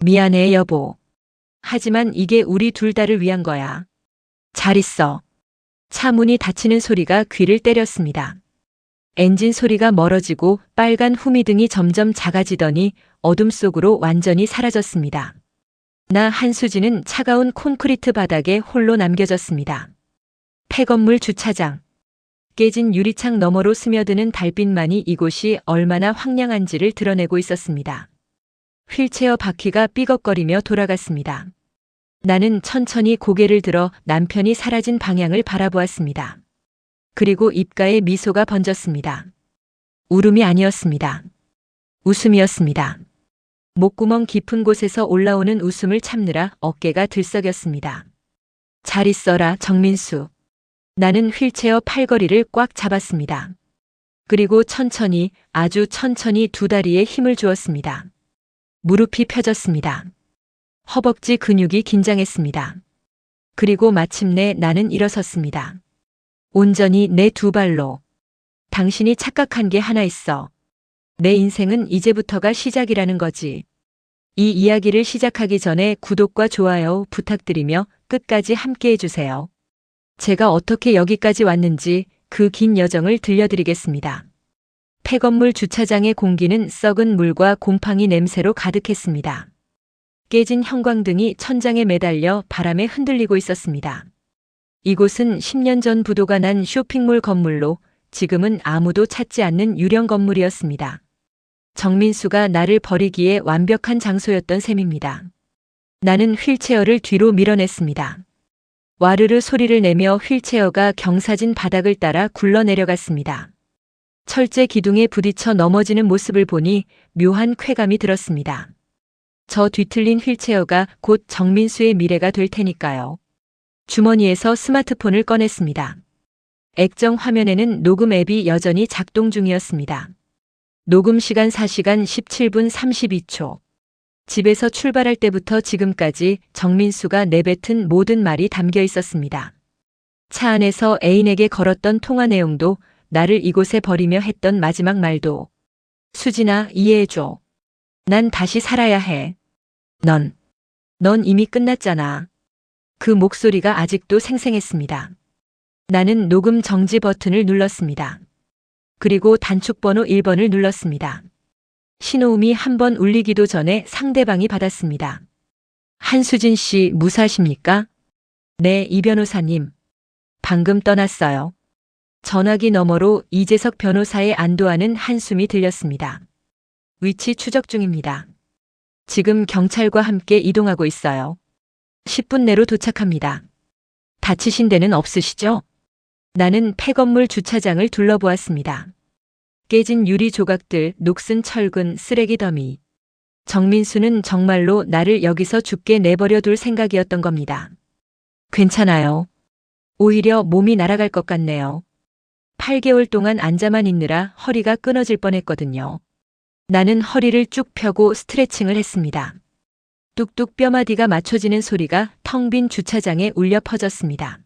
미안해, 여보. 하지만 이게 우리 둘 다를 위한 거야. 잘 있어. 차 문이 닫히는 소리가 귀를 때렸습니다. 엔진 소리가 멀어지고 빨간 후미등이 점점 작아지더니 어둠 속으로 완전히 사라졌습니다. 나 한수진은 차가운 콘크리트 바닥에 홀로 남겨졌습니다. 폐건물 주차장. 깨진 유리창 너머로 스며드는 달빛만이 이곳이 얼마나 황량한지를 드러내고 있었습니다. 휠체어 바퀴가 삐걱거리며 돌아갔습니다. 나는 천천히 고개를 들어 남편이 사라진 방향을 바라보았습니다. 그리고 입가에 미소가 번졌습니다. 울음이 아니었습니다. 웃음이었습니다. 목구멍 깊은 곳에서 올라오는 웃음을 참느라 어깨가 들썩였습니다. 잘 있어라, 정민수. 나는 휠체어 팔걸이를 꽉 잡았습니다. 그리고 천천히, 아주 천천히 두 다리에 힘을 주었습니다. 무릎이 펴졌습니다. 허벅지 근육이 긴장했습니다. 그리고 마침내 나는 일어섰습니다. 온전히 내 두 발로. 당신이 착각한 게 하나 있어. 내 인생은 이제부터가 시작이라는 거지. 이 이야기를 시작하기 전에 구독과 좋아요 부탁드리며 끝까지 함께 해주세요. 제가 어떻게 여기까지 왔는지 그 긴 여정을 들려드리겠습니다. 폐건물 주차장의 공기는 썩은 물과 곰팡이 냄새로 가득했습니다. 깨진 형광등이 천장에 매달려 바람에 흔들리고 있었습니다. 이곳은 10년 전 부도가 난 쇼핑몰 건물로 지금은 아무도 찾지 않는 유령 건물이었습니다. 정민수가 나를 버리기에 완벽한 장소였던 셈입니다. 나는 휠체어를 뒤로 밀어냈습니다. 와르르 소리를 내며 휠체어가 경사진 바닥을 따라 굴러내려갔습니다. 철제 기둥에 부딪혀 넘어지는 모습을 보니 묘한 쾌감이 들었습니다. 저 뒤틀린 휠체어가 곧 정민수의 미래가 될 테니까요. 주머니에서 스마트폰을 꺼냈습니다. 액정 화면에는 녹음 앱이 여전히 작동 중이었습니다. 녹음 시간 4시간 17분 32초. 집에서 출발할 때부터 지금까지 정민수가 내뱉은 모든 말이 담겨 있었습니다. 차 안에서 애인에게 걸었던 통화 내용도, 나를 이곳에 버리며 했던 마지막 말도. 수진아, 이해해줘. 난 다시 살아야 해. 넌 이미 끝났잖아. 그 목소리가 아직도 생생했습니다. 나는 녹음 정지 버튼을 눌렀습니다. 그리고 단축번호 1번을 눌렀습니다. 신호음이 한 번 울리기도 전에 상대방이 받았습니다. 한수진 씨 무사하십니까? 네, 이 변호사님. 방금 떠났어요. 전화기 너머로 이재석 변호사의 안도하는 한숨이 들렸습니다. 위치 추적 중입니다. 지금 경찰과 함께 이동하고 있어요. 10분 내로 도착합니다. 다치신 데는 없으시죠? 나는 폐건물 주차장을 둘러보았습니다. 깨진 유리 조각들, 녹슨 철근, 쓰레기 더미. 정민수는 정말로 나를 여기서 죽게 내버려 둘 생각이었던 겁니다. 괜찮아요. 오히려 몸이 날아갈 것 같네요. 8개월 동안 앉아만 있느라 허리가 끊어질 뻔했거든요. 나는 허리를 쭉 펴고 스트레칭을 했습니다. 뚝뚝 뼈마디가 맞춰지는 소리가 텅 빈 주차장에 울려 퍼졌습니다.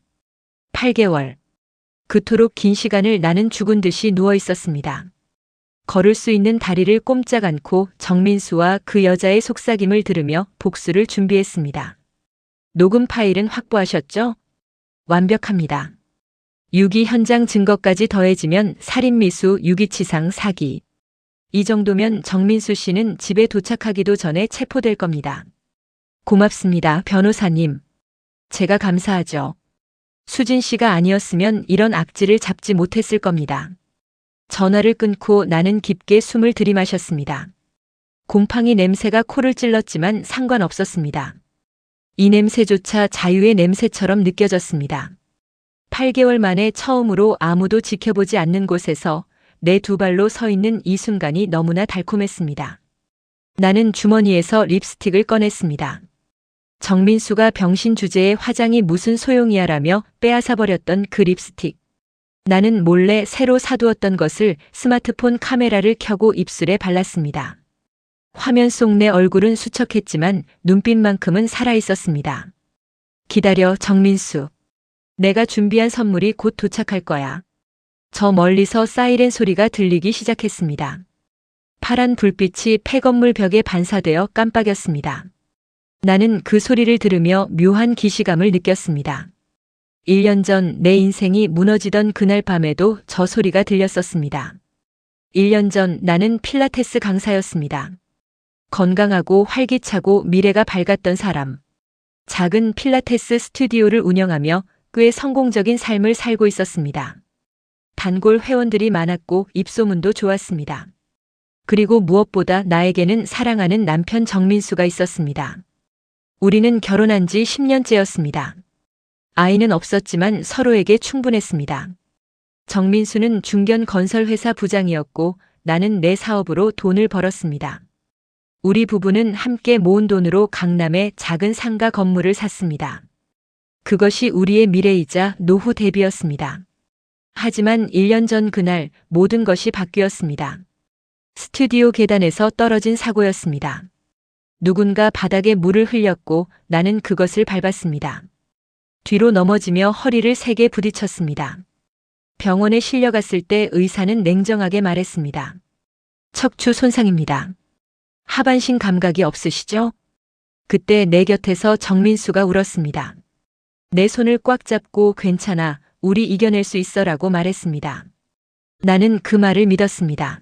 8개월. 그토록 긴 시간을 나는 죽은 듯이 누워 있었습니다. 걸을 수 있는 다리를 꼼짝 않고 정민수와 그 여자의 속삭임을 들으며 복수를 준비했습니다. 녹음 파일은 확보하셨죠? 완벽합니다. 유기 현장 증거까지 더해지면 살인미수, 유기치상, 사기. 이 정도면 정민수 씨는 집에 도착하기도 전에 체포될 겁니다. 고맙습니다, 변호사님. 제가 감사하죠. 수진 씨가 아니었으면 이런 악질을 잡지 못했을 겁니다. 전화를 끊고 나는 깊게 숨을 들이마셨습니다. 곰팡이 냄새가 코를 찔렀지만 상관없었습니다. 이 냄새조차 자유의 냄새처럼 느껴졌습니다. 8개월 만에 처음으로 아무도 지켜보지 않는 곳에서 내 두 발로 서 있는 이 순간이 너무나 달콤했습니다. 나는 주머니에서 립스틱을 꺼냈습니다. 정민수가 병신 주제에 화장이 무슨 소용이야라며 빼앗아버렸던 그 립스틱. 나는 몰래 새로 사두었던 것을 스마트폰 카메라를 켜고 입술에 발랐습니다. 화면 속 내 얼굴은 수척했지만 눈빛만큼은 살아있었습니다. 기다려, 정민수. 내가 준비한 선물이 곧 도착할 거야. 저 멀리서 사이렌 소리가 들리기 시작했습니다. 파란 불빛이 폐건물 벽에 반사되어 깜빡였습니다. 나는 그 소리를 들으며 묘한 기시감을 느꼈습니다. 1년 전 내 인생이 무너지던 그날 밤에도 저 소리가 들렸었습니다. 1년 전 나는 필라테스 강사였습니다. 건강하고 활기차고 미래가 밝았던 사람. 작은 필라테스 스튜디오를 운영하며 꽤 성공적인 삶을 살고 있었습니다. 단골 회원들이 많았고 입소문도 좋았습니다. 그리고 무엇보다 나에게는 사랑하는 남편 정민수가 있었습니다. 우리는 결혼한 지 10년째였습니다. 아이는 없었지만 서로에게 충분했습니다. 정민수는 중견 건설회사 부장이었고 나는 내 사업으로 돈을 벌었습니다. 우리 부부는 함께 모은 돈으로 강남에 작은 상가 건물을 샀습니다. 그것이 우리의 미래이자 노후 대비였습니다. 하지만 1년 전 그날 모든 것이 바뀌었습니다. 스튜디오 계단에서 떨어진 사고였습니다. 누군가 바닥에 물을 흘렸고 나는 그것을 밟았습니다. 뒤로 넘어지며 허리를 세게 부딪혔습니다. 병원에 실려갔을 때 의사는 냉정하게 말했습니다. 척추 손상입니다. 하반신 감각이 없으시죠? 그때 내 곁에서 정민수가 울었습니다. 내 손을 꽉 잡고 괜찮아, 우리 이겨낼 수 있어라고 말했습니다. 나는 그 말을 믿었습니다.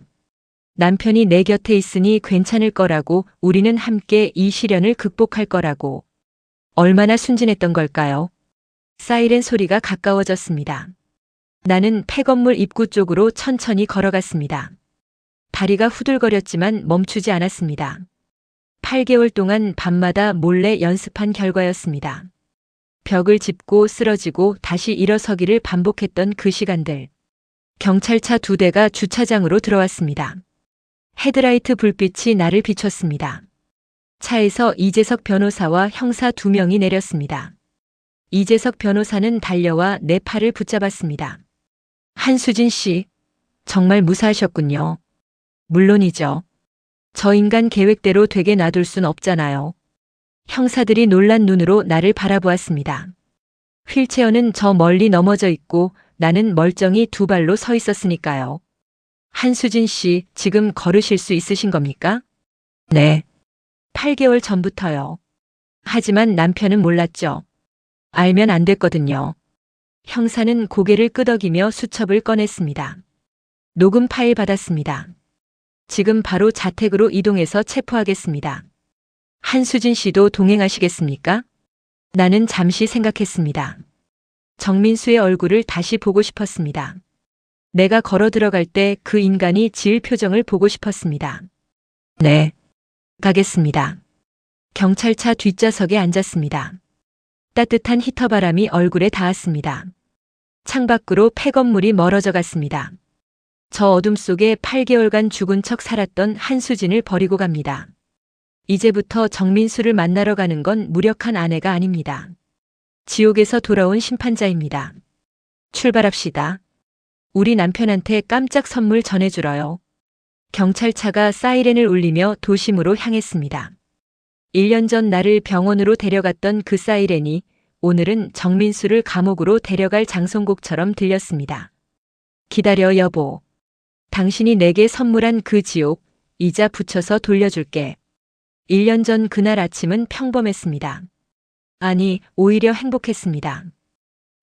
남편이 내 곁에 있으니 괜찮을 거라고, 우리는 함께 이 시련을 극복할 거라고. 얼마나 순진했던 걸까요? 사이렌 소리가 가까워졌습니다. 나는 폐건물 입구 쪽으로 천천히 걸어갔습니다. 다리가 후들거렸지만 멈추지 않았습니다. 8개월 동안 밤마다 몰래 연습한 결과였습니다. 벽을 짚고 쓰러지고 다시 일어서기를 반복했던 그 시간들. 경찰차 2대가 주차장으로 들어왔습니다. 헤드라이트 불빛이 나를 비췄습니다. 차에서 이재석 변호사와 형사 2명이 내렸습니다. 이재석 변호사는 달려와 내 팔을 붙잡았습니다. 한수진 씨, 정말 무사하셨군요. 물론이죠. 저 인간 계획대로 되게 놔둘 순 없잖아요. 형사들이 놀란 눈으로 나를 바라보았습니다. 휠체어는 저 멀리 넘어져 있고 나는 멀쩡히 2발로 서 있었으니까요. 한수진 씨, 지금 걸으실 수 있으신 겁니까? 네. 8개월 전부터요. 하지만 남편은 몰랐죠. 알면 안 됐거든요. 형사는 고개를 끄덕이며 수첩을 꺼냈습니다. 녹음 파일 받았습니다. 지금 바로 자택으로 이동해서 체포하겠습니다. 한수진 씨도 동행하시겠습니까? 나는 잠시 생각했습니다. 정민수의 얼굴을 다시 보고 싶었습니다. 내가 걸어 들어갈 때 그 인간이 지을 표정을 보고 싶었습니다. 네. 가겠습니다. 경찰차 뒷좌석에 앉았습니다. 따뜻한 히터 바람이 얼굴에 닿았습니다. 창밖으로 폐건물이 멀어져 갔습니다. 저 어둠 속에 8개월간 죽은 척 살았던 한수진을 버리고 갑니다. 이제부터 정민수를 만나러 가는 건 무력한 아내가 아닙니다. 지옥에서 돌아온 심판자입니다. 출발합시다. 우리 남편한테 깜짝 선물 전해주러요. 경찰차가 사이렌을 울리며 도심으로 향했습니다. 1년 전 나를 병원으로 데려갔던 그 사이렌이 오늘은 정민수를 감옥으로 데려갈 장송곡처럼 들렸습니다. 기다려 여보. 당신이 내게 선물한 그 지옥, 이자 붙여서 돌려줄게. 1년 전 그날 아침은 평범했습니다. 아니, 오히려 행복했습니다.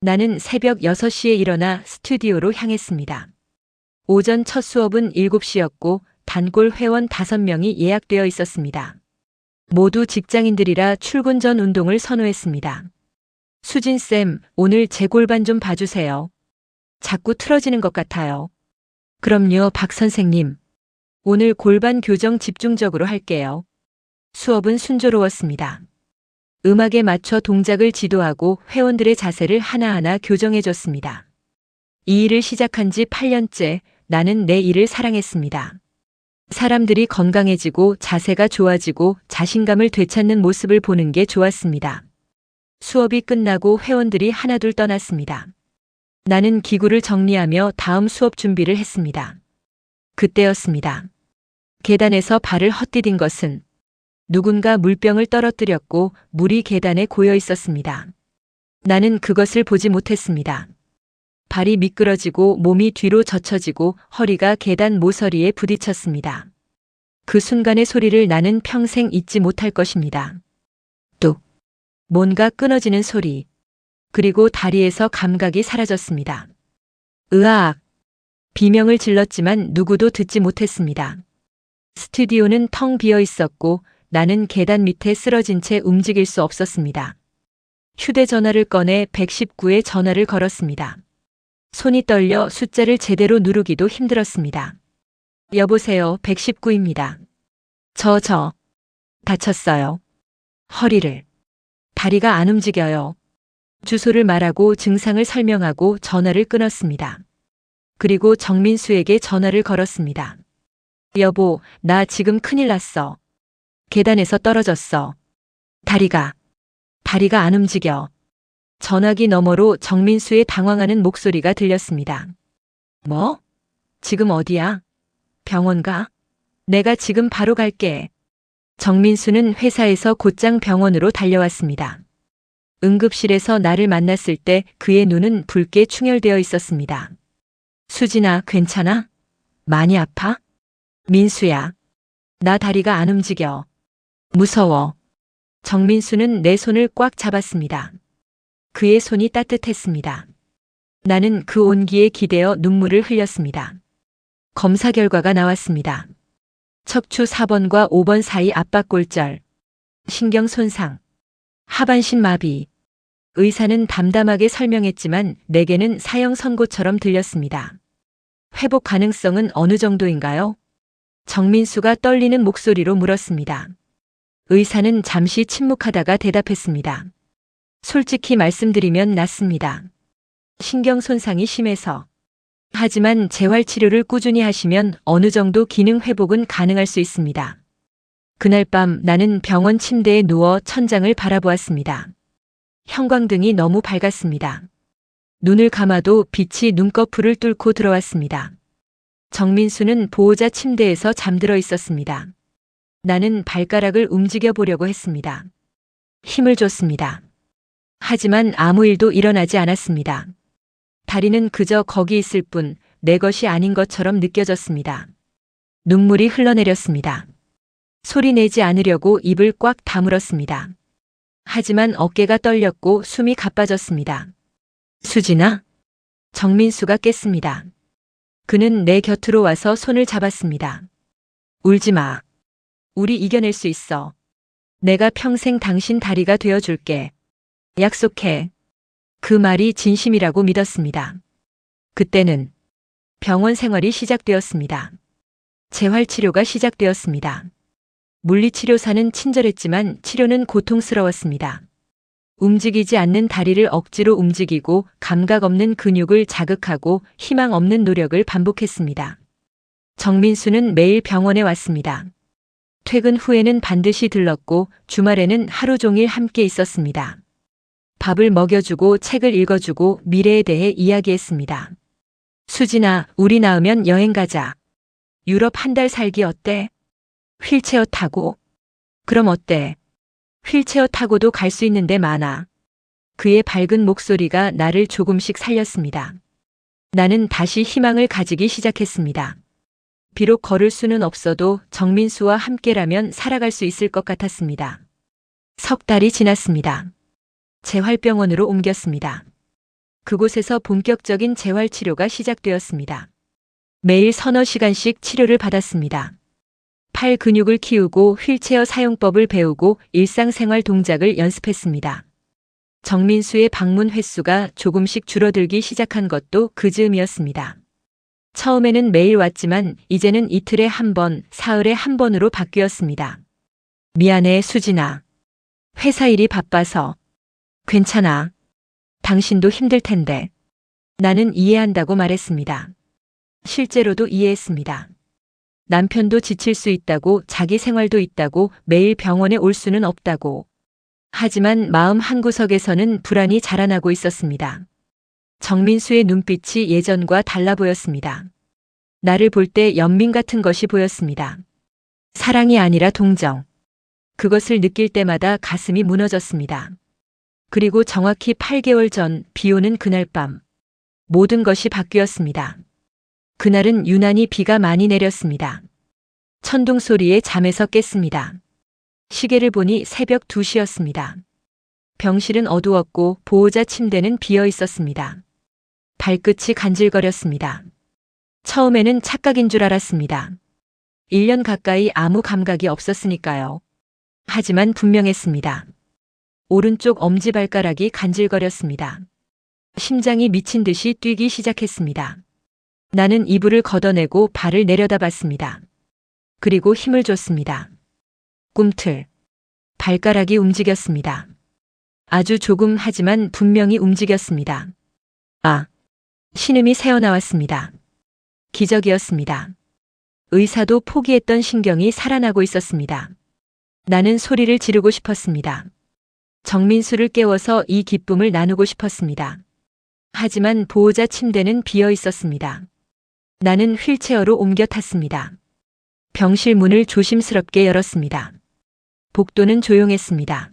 나는 새벽 6시에 일어나 스튜디오로 향했습니다. 오전 첫 수업은 7시였고 단골 회원 5명이 예약되어 있었습니다. 모두 직장인들이라 출근 전 운동을 선호했습니다. 수진쌤, 오늘 제 골반 좀 봐주세요. 자꾸 틀어지는 것 같아요. 그럼요, 박 선생님. 오늘 골반 교정 집중적으로 할게요. 수업은 순조로웠습니다. 음악에 맞춰 동작을 지도하고 회원들의 자세를 하나하나 교정해줬습니다. 이 일을 시작한 지 8년째 나는 내 일을 사랑했습니다. 사람들이 건강해지고 자세가 좋아지고 자신감을 되찾는 모습을 보는 게 좋았습니다. 수업이 끝나고 회원들이 하나둘 떠났습니다. 나는 기구를 정리하며 다음 수업 준비를 했습니다. 그때였습니다. 계단에서 발을 헛디딘 것은 누군가 물병을 떨어뜨렸고 물이 계단에 고여 있었습니다. 나는 그것을 보지 못했습니다. 발이 미끄러지고 몸이 뒤로 젖혀지고 허리가 계단 모서리에 부딪혔습니다. 그 순간의 소리를 나는 평생 잊지 못할 것입니다. 뚝. 뭔가 끊어지는 소리. 그리고 다리에서 감각이 사라졌습니다. 으악! 비명을 질렀지만 누구도 듣지 못했습니다. 스튜디오는 텅 비어 있었고 나는 계단 밑에 쓰러진 채 움직일 수 없었습니다. 휴대전화를 꺼내 119에 전화를 걸었습니다. 손이 떨려 숫자를 제대로 누르기도 힘들었습니다. 여보세요, 119입니다. 다쳤어요. 허리를. 다리가 안 움직여요. 주소를 말하고 증상을 설명하고 전화를 끊었습니다. 그리고 정민수에게 전화를 걸었습니다. 여보, 나 지금 큰일 났어. 계단에서 떨어졌어. 다리가 안 움직여. 전화기 너머로 정민수의 당황하는 목소리가 들렸습니다. 뭐? 지금 어디야? 병원 가? 내가 지금 바로 갈게. 정민수는 회사에서 곧장 병원으로 달려왔습니다. 응급실에서 나를 만났을 때 그의 눈은 붉게 충혈되어 있었습니다. 수진아, 괜찮아? 많이 아파? 민수야. 나 다리가 안 움직여. 무서워. 정민수는 내 손을 꽉 잡았습니다. 그의 손이 따뜻했습니다. 나는 그 온기에 기대어 눈물을 흘렸습니다. 검사 결과가 나왔습니다. 척추 4번과 5번 사이 압박골절, 신경 손상, 하반신 마비. 의사는 담담하게 설명했지만 내게는 사형 선고처럼 들렸습니다. 회복 가능성은 어느 정도인가요? 정민수가 떨리는 목소리로 물었습니다. 의사는 잠시 침묵하다가 대답했습니다. 솔직히 말씀드리면 낮습니다. 신경 손상이 심해서. 하지만 재활치료를 꾸준히 하시면 어느 정도 기능 회복은 가능할 수 있습니다. 그날 밤 나는 병원 침대에 누워 천장을 바라보았습니다. 형광등이 너무 밝았습니다. 눈을 감아도 빛이 눈꺼풀을 뚫고 들어왔습니다. 정민수는 보호자 침대에서 잠들어 있었습니다. 나는 발가락을 움직여 보려고 했습니다. 힘을 줬습니다. 하지만 아무 일도 일어나지 않았습니다. 다리는 그저 거기 있을 뿐 내 것이 아닌 것처럼 느껴졌습니다. 눈물이 흘러내렸습니다. 소리 내지 않으려고 입을 꽉 다물었습니다. 하지만 어깨가 떨렸고 숨이 가빠졌습니다. 수진아? 정민수가 깼습니다. 그는 내 곁으로 와서 손을 잡았습니다. 울지 마. 우리 이겨낼 수 있어. 내가 평생 당신 다리가 되어줄게. 약속해. 그 말이 진심이라고 믿었습니다. 그때는 병원 생활이 시작되었습니다. 재활치료가 시작되었습니다. 물리치료사는 친절했지만 치료는 고통스러웠습니다. 움직이지 않는 다리를 억지로 움직이고 감각 없는 근육을 자극하고 희망 없는 노력을 반복했습니다. 정민수는 매일 병원에 왔습니다. 퇴근 후에는 반드시 들렀고 주말에는 하루 종일 함께 있었습니다. 밥을 먹여주고 책을 읽어주고 미래에 대해 이야기했습니다. 수진아, 우리 낳으면 여행 가자. 유럽 한 달 살기 어때? 휠체어 타고. 그럼 어때? 휠체어 타고도 갈 수 있는 데 많아. 그의 밝은 목소리가 나를 조금씩 살렸습니다. 나는 다시 희망을 가지기 시작했습니다. 비록 걸을 수는 없어도 정민수와 함께라면 살아갈 수 있을 것 같았습니다. 석 달이 지났습니다. 재활병원으로 옮겼습니다. 그곳에서 본격적인 재활치료가 시작되었습니다. 매일 서너 시간씩 치료를 받았습니다. 팔 근육을 키우고 휠체어 사용법을 배우고 일상생활 동작을 연습했습니다. 정민수의 방문 횟수가 조금씩 줄어들기 시작한 것도 그 즈음이었습니다. 처음에는 매일 왔지만 이제는 이틀에 한 번, 사흘에 한 번으로 바뀌었습니다. 미안해, 수진아. 회사 일이 바빠서. 괜찮아. 당신도 힘들 텐데. 나는 이해한다고 말했습니다. 실제로도 이해했습니다. 남편도 지칠 수 있다고, 자기 생활도 있다고, 매일 병원에 올 수는 없다고. 하지만 마음 한구석에서는 불안이 자라나고 있었습니다. 정민수의 눈빛이 예전과 달라 보였습니다. 나를 볼 때 연민 같은 것이 보였습니다. 사랑이 아니라 동정. 그것을 느낄 때마다 가슴이 무너졌습니다. 그리고 정확히 8개월 전 비 오는 그날 밤 모든 것이 바뀌었습니다. 그날은 유난히 비가 많이 내렸습니다. 천둥 소리에 잠에서 깼습니다. 시계를 보니 새벽 2시였습니다. 병실은 어두웠고 보호자 침대는 비어 있었습니다. 발끝이 간질거렸습니다. 처음에는 착각인 줄 알았습니다. 1년 가까이 아무 감각이 없었으니까요. 하지만 분명했습니다. 오른쪽 엄지발가락이 간질거렸습니다. 심장이 미친 듯이 뛰기 시작했습니다. 나는 이불을 걷어내고 발을 내려다봤습니다. 그리고 힘을 줬습니다. 꿈틀. 발가락이 움직였습니다. 아주 조금 하지만 분명히 움직였습니다. 아! 신음이 새어나왔습니다. 기적이었습니다. 의사도 포기했던 신경이 살아나고 있었습니다. 나는 소리를 지르고 싶었습니다. 정민수를 깨워서 이 기쁨을 나누고 싶었습니다. 하지만 보호자 침대는 비어 있었습니다. 나는 휠체어로 옮겨 탔습니다. 병실 문을 조심스럽게 열었습니다. 복도는 조용했습니다.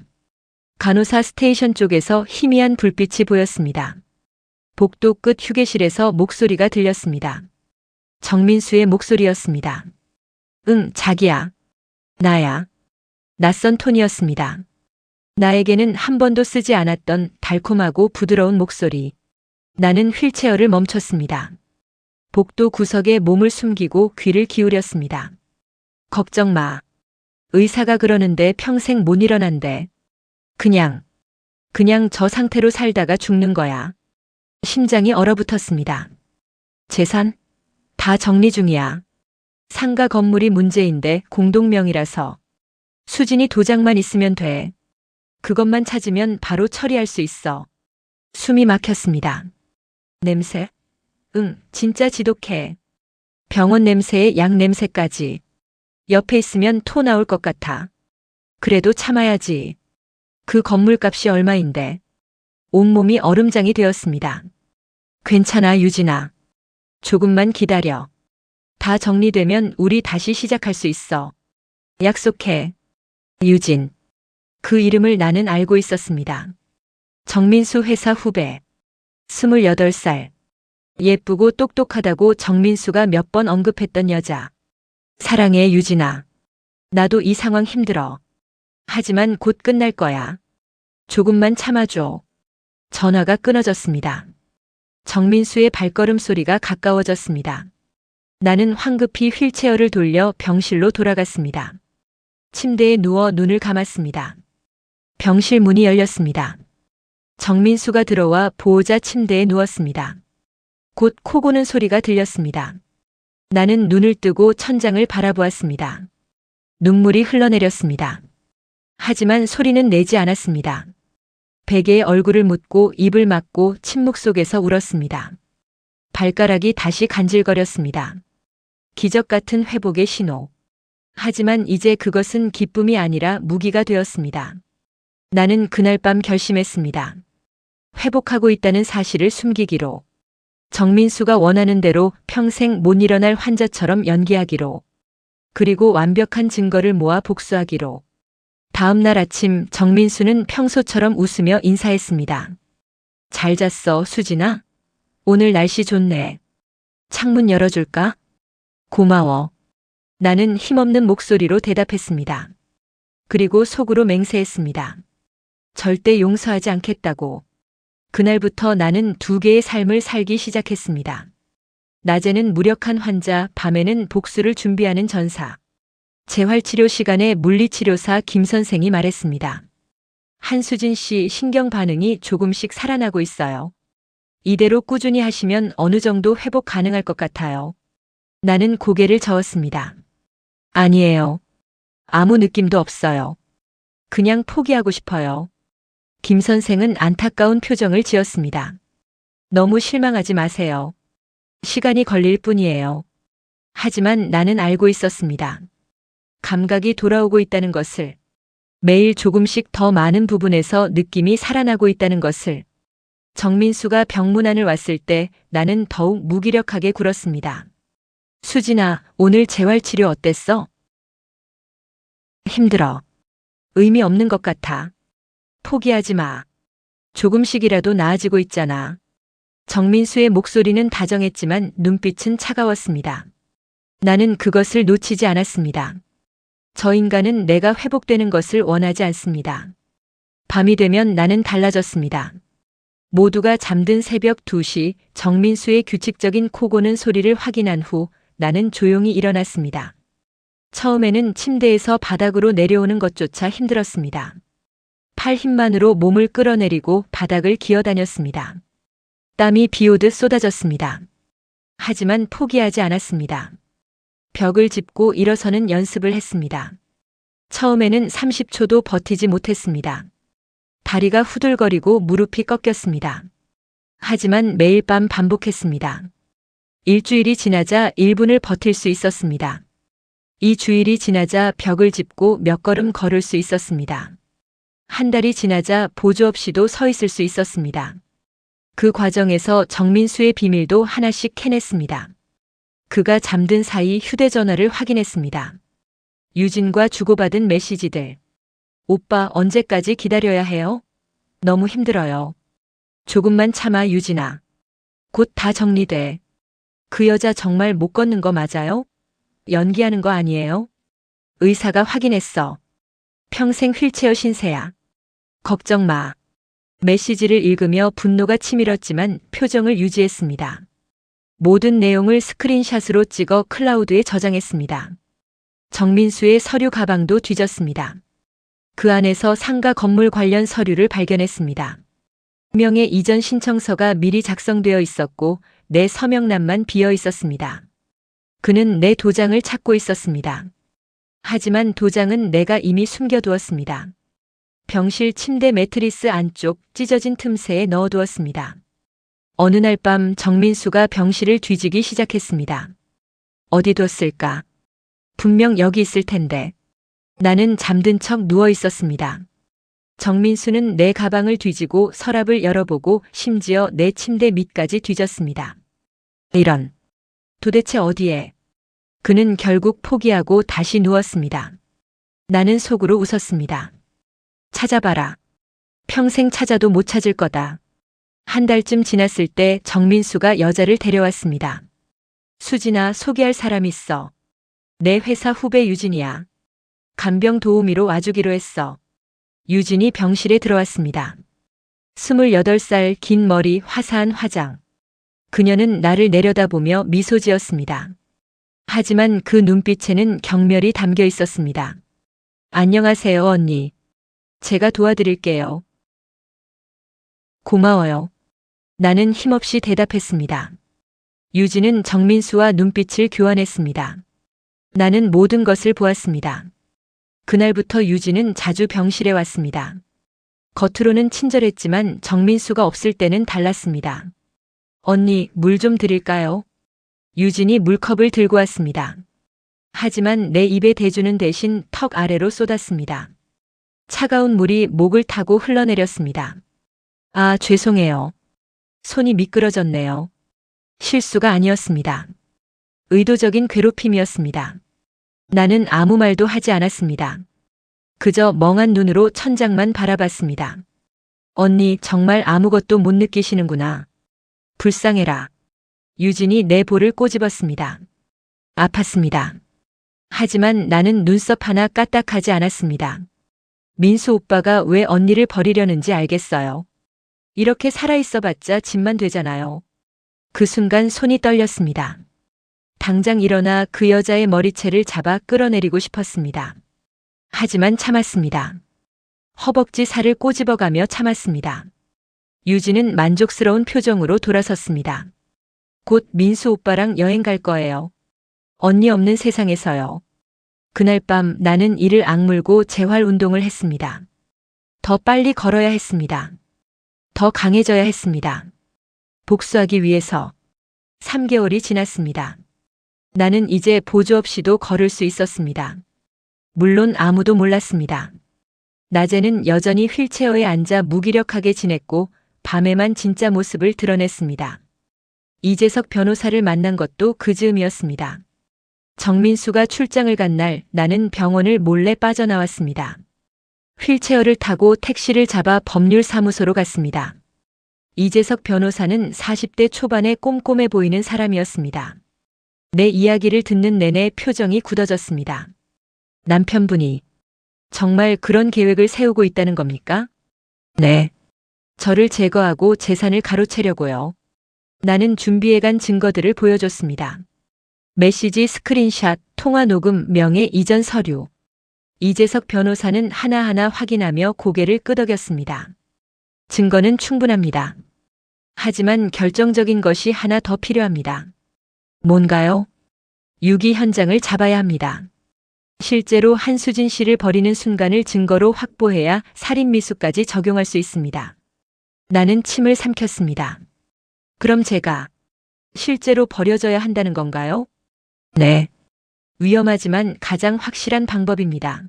간호사 스테이션 쪽에서 희미한 불빛이 보였습니다. 복도 끝 휴게실에서 목소리가 들렸습니다. 정민수의 목소리였습니다. 응, 자기야. 나야. 낯선 톤이었습니다. 나에게는 한 번도 쓰지 않았던 달콤하고 부드러운 목소리. 나는 휠체어를 멈췄습니다. 복도 구석에 몸을 숨기고 귀를 기울였습니다. 걱정 마. 의사가 그러는데 평생 못 일어난대. 그냥 저 상태로 살다가 죽는 거야. 심장이 얼어붙었습니다. 재산? 다 정리 중이야. 상가 건물이 문제인데 공동명의라서. 수진이 도장만 있으면 돼. 그것만 찾으면 바로 처리할 수 있어. 숨이 막혔습니다. 냄새? 응, 진짜 지독해. 병원 냄새에 약 냄새까지. 옆에 있으면 토 나올 것 같아. 그래도 참아야지. 그 건물값이 얼마인데. 온몸이 얼음장이 되었습니다. 괜찮아, 유진아. 조금만 기다려. 다 정리되면 우리 다시 시작할 수 있어. 약속해. 유진. 그 이름을 나는 알고 있었습니다. 정민수 회사 후배. 28살. 예쁘고 똑똑하다고 정민수가 몇 번 언급했던 여자. 사랑해, 유진아. 나도 이 상황 힘들어. 하지만 곧 끝날 거야. 조금만 참아줘. 전화가 끊어졌습니다. 정민수의 발걸음 소리가 가까워졌습니다. 나는 황급히 휠체어를 돌려 병실로 돌아갔습니다. 침대에 누워 눈을 감았습니다. 병실 문이 열렸습니다. 정민수가 들어와 보호자 침대에 누웠습니다. 곧 코 고는 소리가 들렸습니다. 나는 눈을 뜨고 천장을 바라보았습니다. 눈물이 흘러내렸습니다. 하지만 소리는 내지 않았습니다. 베개에 얼굴을 묻고 입을 막고 침묵 속에서 울었습니다. 발가락이 다시 간질거렸습니다. 기적 같은 회복의 신호. 하지만 이제 그것은 기쁨이 아니라 무기가 되었습니다. 나는 그날 밤 결심했습니다. 회복하고 있다는 사실을 숨기기로. 정민수가 원하는 대로 평생 못 일어날 환자처럼 연기하기로. 그리고 완벽한 증거를 모아 복수하기로. 다음 날 아침 정민수는 평소처럼 웃으며 인사했습니다. 잘 잤어, 수진아? 오늘 날씨 좋네. 창문 열어줄까? 고마워. 나는 힘없는 목소리로 대답했습니다. 그리고 속으로 맹세했습니다. 절대 용서하지 않겠다고. 그날부터 나는 두 개의 삶을 살기 시작했습니다. 낮에는 무력한 환자, 밤에는 복수를 준비하는 전사. 재활치료 시간에 물리치료사 김 선생이 말했습니다. 한수진 씨 신경 반응이 조금씩 살아나고 있어요. 이대로 꾸준히 하시면 어느 정도 회복 가능할 것 같아요. 나는 고개를 저었습니다. 아니에요. 아무 느낌도 없어요. 그냥 포기하고 싶어요. 김 선생은 안타까운 표정을 지었습니다. 너무 실망하지 마세요. 시간이 걸릴 뿐이에요. 하지만 나는 알고 있었습니다. 감각이 돌아오고 있다는 것을, 매일 조금씩 더 많은 부분에서 느낌이 살아나고 있다는 것을. 정민수가 병문안을 왔을 때 나는 더욱 무기력하게 굴었습니다. 수진아, 오늘 재활치료 어땠어? 힘들어. 의미 없는 것 같아. 포기하지 마. 조금씩이라도 나아지고 있잖아. 정민수의 목소리는 다정했지만 눈빛은 차가웠습니다. 나는 그것을 놓치지 않았습니다. 저 인간은 내가 회복되는 것을 원하지 않습니다. 밤이 되면 나는 달라졌습니다. 모두가 잠든 새벽 2시 정민수의 규칙적인 코 고는 소리를 확인한 후 나는 조용히 일어났습니다. 처음에는 침대에서 바닥으로 내려오는 것조차 힘들었습니다. 팔 힘만으로 몸을 끌어내리고 바닥을 기어다녔습니다. 땀이 비오듯 쏟아졌습니다. 하지만 포기하지 않았습니다. 벽을 짚고 일어서는 연습을 했습니다. 처음에는 30초도 버티지 못했습니다. 다리가 후들거리고 무릎이 꺾였습니다. 하지만 매일 밤 반복했습니다. 일주일이 지나자 1분을 버틸 수 있었습니다. 2주일이 지나자 벽을 짚고 몇 걸음 걸을 수 있었습니다. 한 달이 지나자 보조 없이도 서 있을 수 있었습니다. 그 과정에서 정민수의 비밀도 하나씩 캐냈습니다. 그가 잠든 사이 휴대전화를 확인했습니다. 유진과 주고받은 메시지들. 오빠 언제까지 기다려야 해요? 너무 힘들어요. 조금만 참아 유진아. 곧 다 정리돼. 그 여자 정말 못 걷는 거 맞아요? 연기하는 거 아니에요? 의사가 확인했어. 평생 휠체어 신세야. 걱정 마. 메시지를 읽으며 분노가 치밀었지만 표정을 유지했습니다. 모든 내용을 스크린샷으로 찍어 클라우드에 저장했습니다. 정민수의 서류 가방도 뒤졌습니다. 그 안에서 상가 건물 관련 서류를 발견했습니다. 명의 이전 신청서가 미리 작성되어 있었고 내 서명란만 비어 있었습니다. 그는 내 도장을 찾고 있었습니다. 하지만 도장은 내가 이미 숨겨두었습니다. 병실 침대 매트리스 안쪽 찢어진 틈새에 넣어두었습니다. 어느 날 밤 정민수가 병실을 뒤지기 시작했습니다. 어디 뒀을까? 분명 여기 있을 텐데. 나는 잠든 척 누워 있었습니다. 정민수는 내 가방을 뒤지고 서랍을 열어보고 심지어 내 침대 밑까지 뒤졌습니다. 이런. 도대체 어디에? 그는 결국 포기하고 다시 누웠습니다. 나는 속으로 웃었습니다. 찾아봐라. 평생 찾아도 못 찾을 거다. 한 달쯤 지났을 때 정민수가 여자를 데려왔습니다. 수진아, 소개할 사람 있어. 내 회사 후배 유진이야. 간병 도우미로 와주기로 했어. 유진이 병실에 들어왔습니다. 28살 긴 머리 화사한 화장. 그녀는 나를 내려다보며 미소 지었습니다. 하지만 그 눈빛에는 경멸이 담겨 있었습니다. 안녕하세요, 언니. 제가 도와드릴게요. 고마워요. 나는 힘없이 대답했습니다. 유진은 정민수와 눈빛을 교환했습니다. 나는 모든 것을 보았습니다. 그날부터 유진은 자주 병실에 왔습니다. 겉으로는 친절했지만 정민수가 없을 때는 달랐습니다. 언니, 물 좀 드릴까요? 유진이 물컵을 들고 왔습니다. 하지만 내 입에 대주는 대신 턱 아래로 쏟았습니다. 차가운 물이 목을 타고 흘러내렸습니다. 아, 죄송해요. 손이 미끄러졌네요. 실수가 아니었습니다. 의도적인 괴롭힘이었습니다. 나는 아무 말도 하지 않았습니다. 그저 멍한 눈으로 천장만 바라봤습니다. 언니, 정말 아무것도 못 느끼시는구나. 불쌍해라. 유진이 내 볼을 꼬집었습니다. 아팠습니다. 하지만 나는 눈썹 하나 까딱하지 않았습니다. 민수 오빠가 왜 언니를 버리려는지 알겠어요. 이렇게 살아있어봤자 짐만 되잖아요. 그 순간 손이 떨렸습니다. 당장 일어나 그 여자의 머리채를 잡아 끌어내리고 싶었습니다. 하지만 참았습니다. 허벅지 살을 꼬집어가며 참았습니다. 유진은 만족스러운 표정으로 돌아섰습니다. 곧 민수 오빠랑 여행 갈 거예요. 언니 없는 세상에서요. 그날 밤 나는 이를 악물고 재활 운동을 했습니다. 더 빨리 걸어야 했습니다. 더 강해져야 했습니다. 복수하기 위해서. 3개월이 지났습니다. 나는 이제 보조 없이도 걸을 수 있었습니다. 물론 아무도 몰랐습니다. 낮에는 여전히 휠체어에 앉아 무기력하게 지냈고 밤에만 진짜 모습을 드러냈습니다. 이재석 변호사를 만난 것도 그 즈음이었습니다. 정민수가 출장을 간 날 나는 병원을 몰래 빠져나왔습니다. 휠체어를 타고 택시를 잡아 법률사무소로 갔습니다. 이재석 변호사는 40대 초반에 꼼꼼해 보이는 사람이었습니다. 내 이야기를 듣는 내내 표정이 굳어졌습니다. 남편분이 정말 그런 계획을 세우고 있다는 겁니까? 네. 저를 제거하고 재산을 가로채려고요. 나는 준비해간 증거들을 보여줬습니다. 메시지 스크린샷, 통화 녹음, 명예 이전 서류. 이재석 변호사는 하나하나 확인하며 고개를 끄덕였습니다. 증거는 충분합니다. 하지만 결정적인 것이 하나 더 필요합니다. 뭔가요? 유기 현장을 잡아야 합니다. 실제로 한수진 씨를 버리는 순간을 증거로 확보해야 살인미수까지 적용할 수 있습니다. 나는 침을 삼켰습니다. 그럼 제가 실제로 버려져야 한다는 건가요? 네. 위험하지만 가장 확실한 방법입니다.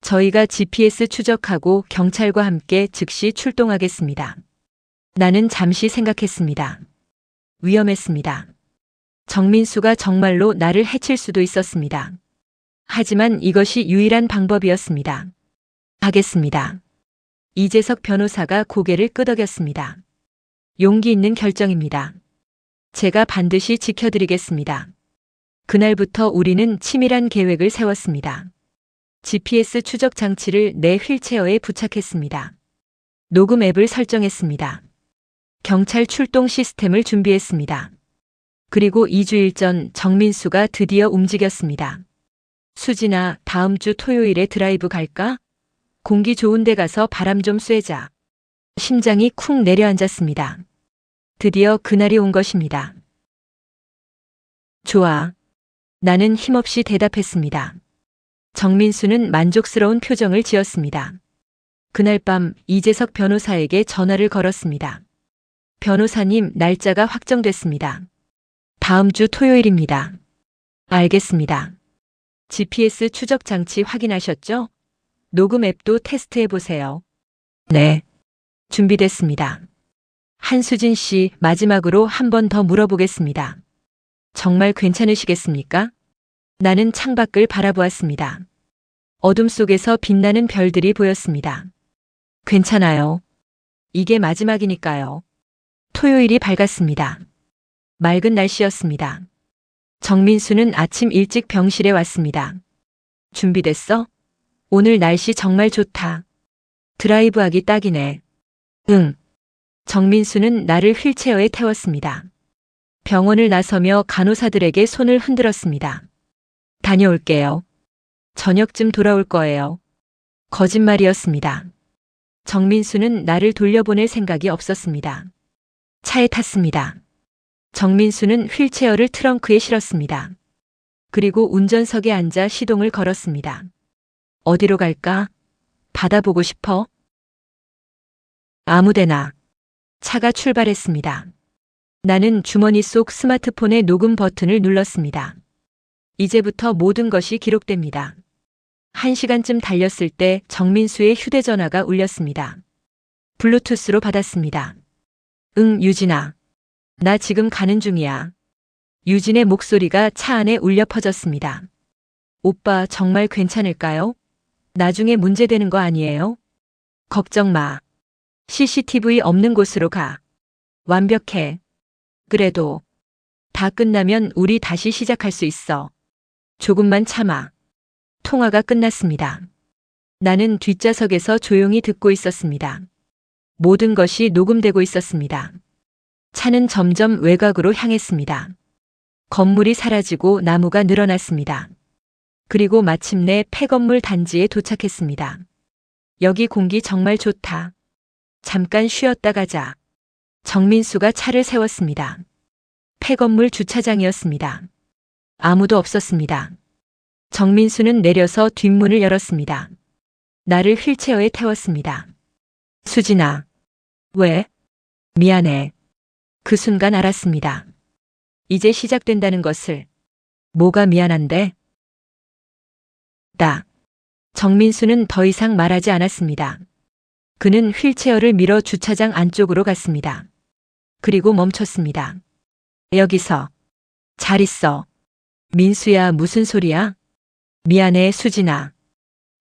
저희가 GPS 추적하고 경찰과 함께 즉시 출동하겠습니다. 나는 잠시 생각했습니다. 위험했습니다. 정민수가 정말로 나를 해칠 수도 있었습니다. 하지만 이것이 유일한 방법이었습니다. 하겠습니다. 이재석 변호사가 고개를 끄덕였습니다. 용기 있는 결정입니다. 제가 반드시 지켜드리겠습니다. 그날부터 우리는 치밀한 계획을 세웠습니다. GPS 추적 장치를 내 휠체어에 부착했습니다. 녹음 앱을 설정했습니다. 경찰 출동 시스템을 준비했습니다. 그리고 2주일 전 정민수가 드디어 움직였습니다. 수진아, 다음 주 토요일에 드라이브 갈까? 공기 좋은 데 가서 바람 좀 쐬자. 심장이 쿵 내려앉았습니다. 드디어 그날이 온 것입니다. 좋아. 나는 힘없이 대답했습니다. 정민수는 만족스러운 표정을 지었습니다. 그날 밤 이재석 변호사에게 전화를 걸었습니다. 변호사님, 날짜가 확정됐습니다. 다음 주 토요일입니다. 알겠습니다. GPS 추적 장치 확인하셨죠? 녹음 앱도 테스트해 보세요. 네. 준비됐습니다. 한수진 씨, 마지막으로 한 번 더 물어보겠습니다. 정말 괜찮으시겠습니까? 나는 창밖을 바라보았습니다. 어둠 속에서 빛나는 별들이 보였습니다. 괜찮아요. 이게 마지막이니까요. 토요일이 밝았습니다. 맑은 날씨였습니다. 정민수는 아침 일찍 병실에 왔습니다. 준비됐어? 오늘 날씨 정말 좋다. 드라이브하기 딱이네. 응. 정민수는 나를 휠체어에 태웠습니다. 병원을 나서며 간호사들에게 손을 흔들었습니다. 다녀올게요. 저녁쯤 돌아올 거예요. 거짓말이었습니다. 정민수는 나를 돌려보낼 생각이 없었습니다. 차에 탔습니다. 정민수는 휠체어를 트렁크에 실었습니다. 그리고 운전석에 앉아 시동을 걸었습니다. 어디로 갈까? 바다 보고 싶어? 아무데나. 차가 출발했습니다. 나는 주머니 속 스마트폰의 녹음 버튼을 눌렀습니다. 이제부터 모든 것이 기록됩니다. 1시간쯤 달렸을 때 정민수의 휴대전화가 울렸습니다. 블루투스로 받았습니다. 응, 유진아. 나 지금 가는 중이야. 유진의 목소리가 차 안에 울려 퍼졌습니다. 오빠 정말 괜찮을까요? 나중에 문제되는 거 아니에요? 걱정 마. CCTV 없는 곳으로 가. 완벽해. 그래도 다 끝나면 우리 다시 시작할 수 있어. 조금만 참아. 통화가 끝났습니다. 나는 뒷좌석에서 조용히 듣고 있었습니다. 모든 것이 녹음되고 있었습니다. 차는 점점 외곽으로 향했습니다. 건물이 사라지고 나무가 늘어났습니다. 그리고 마침내 폐건물 단지에 도착했습니다. 여기 공기 정말 좋다. 잠깐 쉬었다 가자. 정민수가 차를 세웠습니다. 폐건물 주차장이었습니다. 아무도 없었습니다. 정민수는 내려서 뒷문을 열었습니다. 나를 휠체어에 태웠습니다. 수진아. 왜? 미안해. 그 순간 알았습니다. 이제 시작된다는 것을. 뭐가 미안한데? 정민수는 더 이상 말하지 않았습니다. 그는 휠체어를 밀어 주차장 안쪽으로 갔습니다. 그리고 멈췄습니다. 여기서. 잘 있어. 민수야, 무슨 소리야? 미안해, 수진아.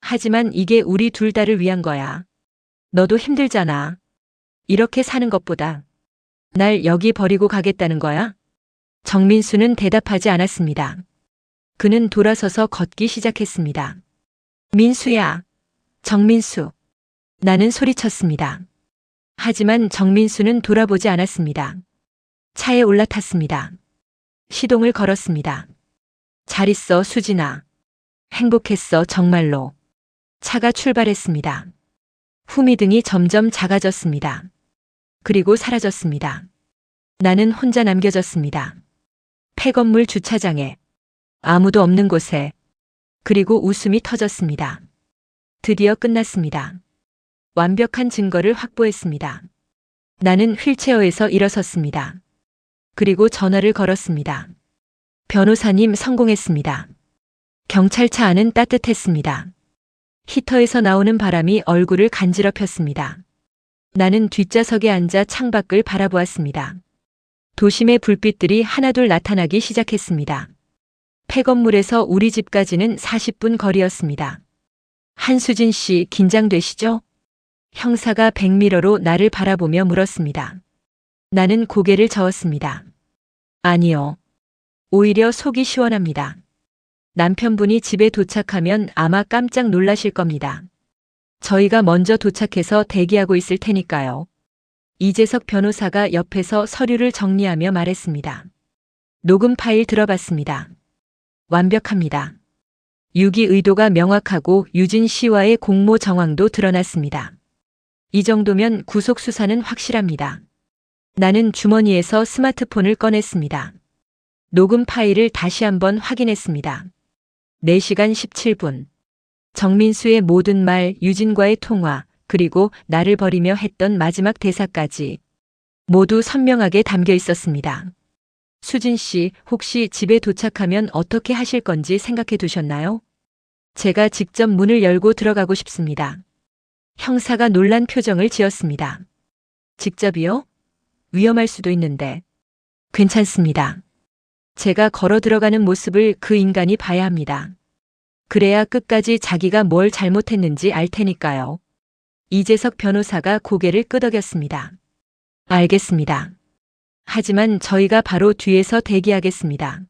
하지만 이게 우리 둘 다를 위한 거야. 너도 힘들잖아. 이렇게 사는 것보다. 날 여기 버리고 가겠다는 거야? 정민수는 대답하지 않았습니다. 그는 돌아서서 걷기 시작했습니다. 민수야. 정민수. 나는 소리쳤습니다. 하지만 정민수는 돌아보지 않았습니다. 차에 올라탔습니다. 시동을 걸었습니다. 잘 있어, 수진아. 행복했어, 정말로. 차가 출발했습니다. 후미등이 점점 작아졌습니다. 그리고 사라졌습니다. 나는 혼자 남겨졌습니다. 폐건물 주차장에, 아무도 없는 곳에. 그리고 웃음이 터졌습니다. 드디어 끝났습니다. 완벽한 증거를 확보했습니다. 나는 휠체어에서 일어섰습니다. 그리고 전화를 걸었습니다. 변호사님, 성공했습니다. 경찰차 안은 따뜻했습니다. 히터에서 나오는 바람이 얼굴을 간지럽혔습니다. 나는 뒷좌석에 앉아 창밖을 바라보았습니다. 도심의 불빛들이 하나둘 나타나기 시작했습니다. 폐건물에서 우리 집까지는 40분 거리였습니다. 한수진 씨, 긴장되시죠? 형사가 백미러로 나를 바라보며 물었습니다. 나는 고개를 저었습니다. 아니요. 오히려 속이 시원합니다. 남편분이 집에 도착하면 아마 깜짝 놀라실 겁니다. 저희가 먼저 도착해서 대기하고 있을 테니까요. 이재석 변호사가 옆에서 서류를 정리하며 말했습니다. 녹음 파일 들어봤습니다. 완벽합니다. 유기 의도가 명확하고 유진 씨와의 공모 정황도 드러났습니다. 이 정도면 구속 수사는 확실합니다. 나는 주머니에서 스마트폰을 꺼냈습니다. 녹음 파일을 다시 한번 확인했습니다. 4시간 17분. 정민수의 모든 말, 유진과의 통화, 그리고 나를 버리며 했던 마지막 대사까지 모두 선명하게 담겨 있었습니다. 수진 씨, 혹시 집에 도착하면 어떻게 하실 건지 생각해 두셨나요? 제가 직접 문을 열고 들어가고 싶습니다. 형사가 놀란 표정을 지었습니다. 직접이요? 위험할 수도 있는데. 괜찮습니다. 제가 걸어 들어가는 모습을 그 인간이 봐야 합니다. 그래야 끝까지 자기가 뭘 잘못했는지 알 테니까요. 이재석 변호사가 고개를 끄덕였습니다. 알겠습니다. 하지만 저희가 바로 뒤에서 대기하겠습니다.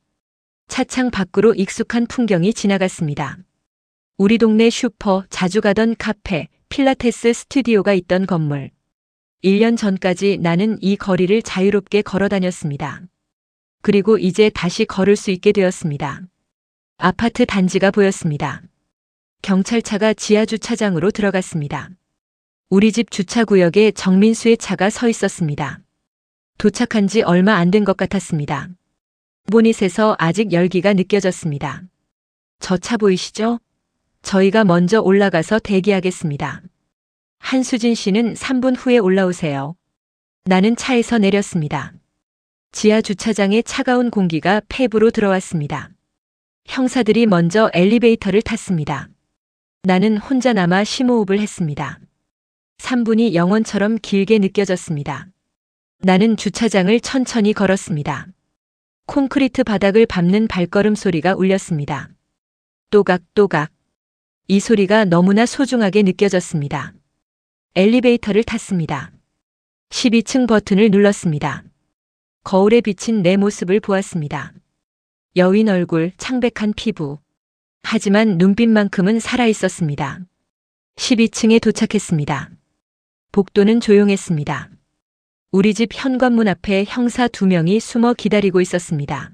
차창 밖으로 익숙한 풍경이 지나갔습니다. 우리 동네 슈퍼, 자주 가던 카페, 필라테스 스튜디오가 있던 건물. 1년 전까지 나는 이 거리를 자유롭게 걸어 다녔습니다. 그리고 이제 다시 걸을 수 있게 되었습니다. 아파트 단지가 보였습니다. 경찰차가 지하 주차장으로 들어갔습니다. 우리 집 주차구역에 정민수의 차가 서 있었습니다. 도착한 지 얼마 안 된 것 같았습니다. 보닛에서 아직 열기가 느껴졌습니다. 저 차 보이시죠? 저희가 먼저 올라가서 대기하겠습니다. 한수진 씨는 3분 후에 올라오세요. 나는 차에서 내렸습니다. 지하 주차장에 차가운 공기가 폐부로 들어왔습니다. 형사들이 먼저 엘리베이터를 탔습니다. 나는 혼자 남아 심호흡을 했습니다. 3분이 영원처럼 길게 느껴졌습니다. 나는 주차장을 천천히 걸었습니다. 콘크리트 바닥을 밟는 발걸음 소리가 울렸습니다. 또각또각. 이 소리가 너무나 소중하게 느껴졌습니다. 엘리베이터를 탔습니다. 12층 버튼을 눌렀습니다. 거울에 비친 내 모습을 보았습니다. 여윈 얼굴, 창백한 피부. 하지만 눈빛만큼은 살아있었습니다. 12층에 도착했습니다. 복도는 조용했습니다. 우리 집 현관문 앞에 형사 2명이 숨어 기다리고 있었습니다.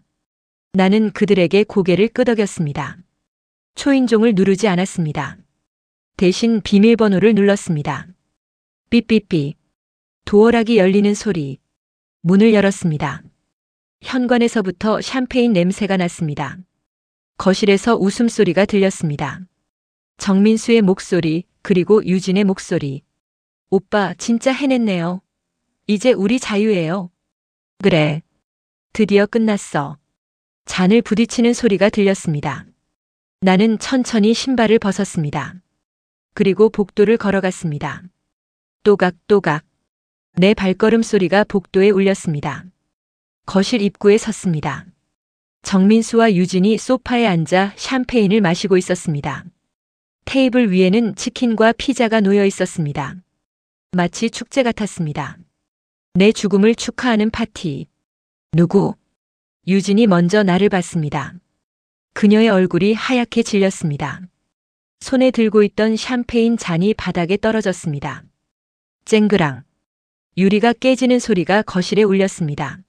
나는 그들에게 고개를 끄덕였습니다. 초인종을 누르지 않았습니다. 대신 비밀번호를 눌렀습니다. 삐삐삐. 도어락이 열리는 소리. 문을 열었습니다. 현관에서부터 샴페인 냄새가 났습니다. 거실에서 웃음소리가 들렸습니다. 정민수의 목소리, 그리고 유진의 목소리. 오빠, 진짜 해냈네요. 이제 우리 자유예요. 그래. 드디어 끝났어. 잔을 부딪히는 소리가 들렸습니다. 나는 천천히 신발을 벗었습니다. 그리고 복도를 걸어갔습니다. 또각또각. 내 발걸음 소리가 복도에 울렸습니다. 거실 입구에 섰습니다. 정민수와 유진이 소파에 앉아 샴페인을 마시고 있었습니다. 테이블 위에는 치킨과 피자가 놓여 있었습니다. 마치 축제 같았습니다. 내 죽음을 축하하는 파티. 누구? 유진이 먼저 나를 봤습니다. 그녀의 얼굴이 하얗게 질렸습니다. 손에 들고 있던 샴페인 잔이 바닥에 떨어졌습니다. 쨍그랑. 유리가 깨지는 소리가 거실에 울렸습니다.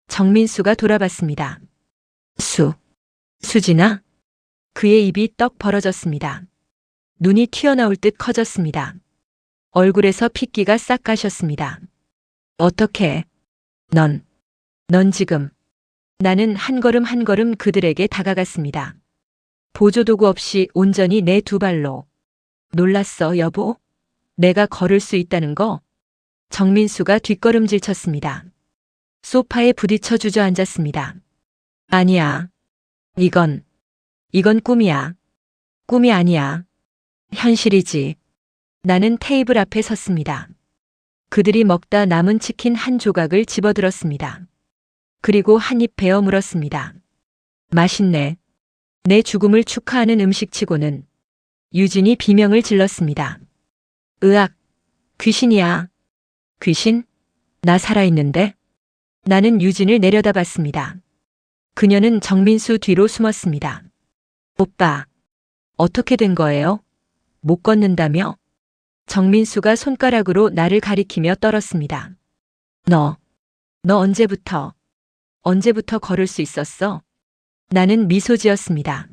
정민수가 돌아봤습니다. 수진아? 그의 입이 떡 벌어졌습니다. 눈이 튀어나올 듯 커졌습니다. 얼굴에서 핏기가 싹 가셨습니다. 어떻게? 넌 지금. 나는 한 걸음 한 걸음 그들에게 다가갔습니다. 보조도구 없이 온전히 내 두 발로. 놀랐어, 여보? 내가 걸을 수 있다는 거? 정민수가 뒷걸음질 쳤습니다. 소파에 부딪혀 주저앉았습니다. 아니야. 이건 꿈이야. 꿈이 아니야. 현실이지. 나는 테이블 앞에 섰습니다. 그들이 먹다 남은 치킨 한 조각을 집어들었습니다. 그리고 한 입 베어 물었습니다. 맛있네. 내 죽음을 축하하는 음식치고는. 유진이 비명을 질렀습니다. 으악. 귀신이야. 귀신? 나 살아있는데? 나는 유진을 내려다봤습니다. 그녀는 정민수 뒤로 숨었습니다. 오빠. 어떻게 된 거예요? 못 걷는다며? 정민수가 손가락으로 나를 가리키며 떨었습니다. 너 언제부터 걸을 수 있었어? 나는 미소 지었습니다.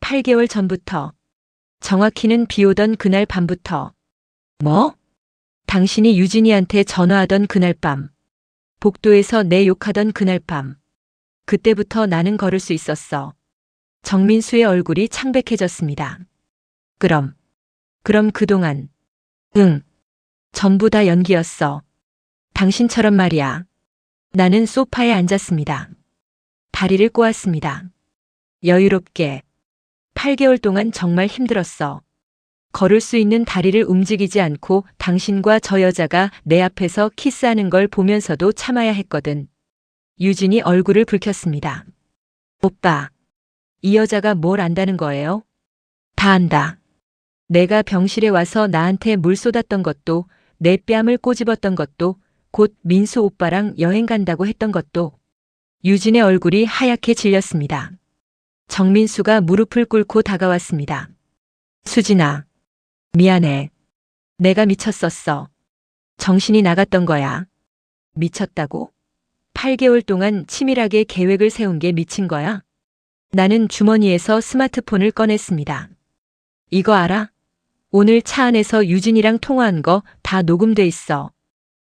8개월 전부터. 정확히는 비 오던 그날 밤부터. 뭐? 당신이 유진이한테 전화하던 그날 밤. 복도에서 내 욕하던 그날 밤. 그때부터 나는 걸을 수 있었어. 정민수의 얼굴이 창백해졌습니다. 그럼 그동안. 응. 전부 다 연기였어. 당신처럼 말이야. 나는 소파에 앉았습니다. 다리를 꼬았습니다. 여유롭게. 8개월 동안 정말 힘들었어. 걸을 수 있는 다리를 움직이지 않고 당신과 저 여자가 내 앞에서 키스하는 걸 보면서도 참아야 했거든. 유진이 얼굴을 붉혔습니다. 오빠, 이 여자가 뭘 안다는 거예요? 다 안다. 내가 병실에 와서 나한테 물 쏟았던 것도, 내 뺨을 꼬집었던 것도, 곧 민수 오빠랑 여행 간다고 했던 것도. 유진의 얼굴이 하얗게 질렸습니다. 정민수가 무릎을 꿇고 다가왔습니다. 수진아, 미안해. 내가 미쳤었어. 정신이 나갔던 거야. 미쳤다고? 8개월 동안 치밀하게 계획을 세운 게 미친 거야? 나는 주머니에서 스마트폰을 꺼냈습니다. 이거 알아? 오늘 차 안에서 유진이랑 통화한 거 다 녹음돼 있어.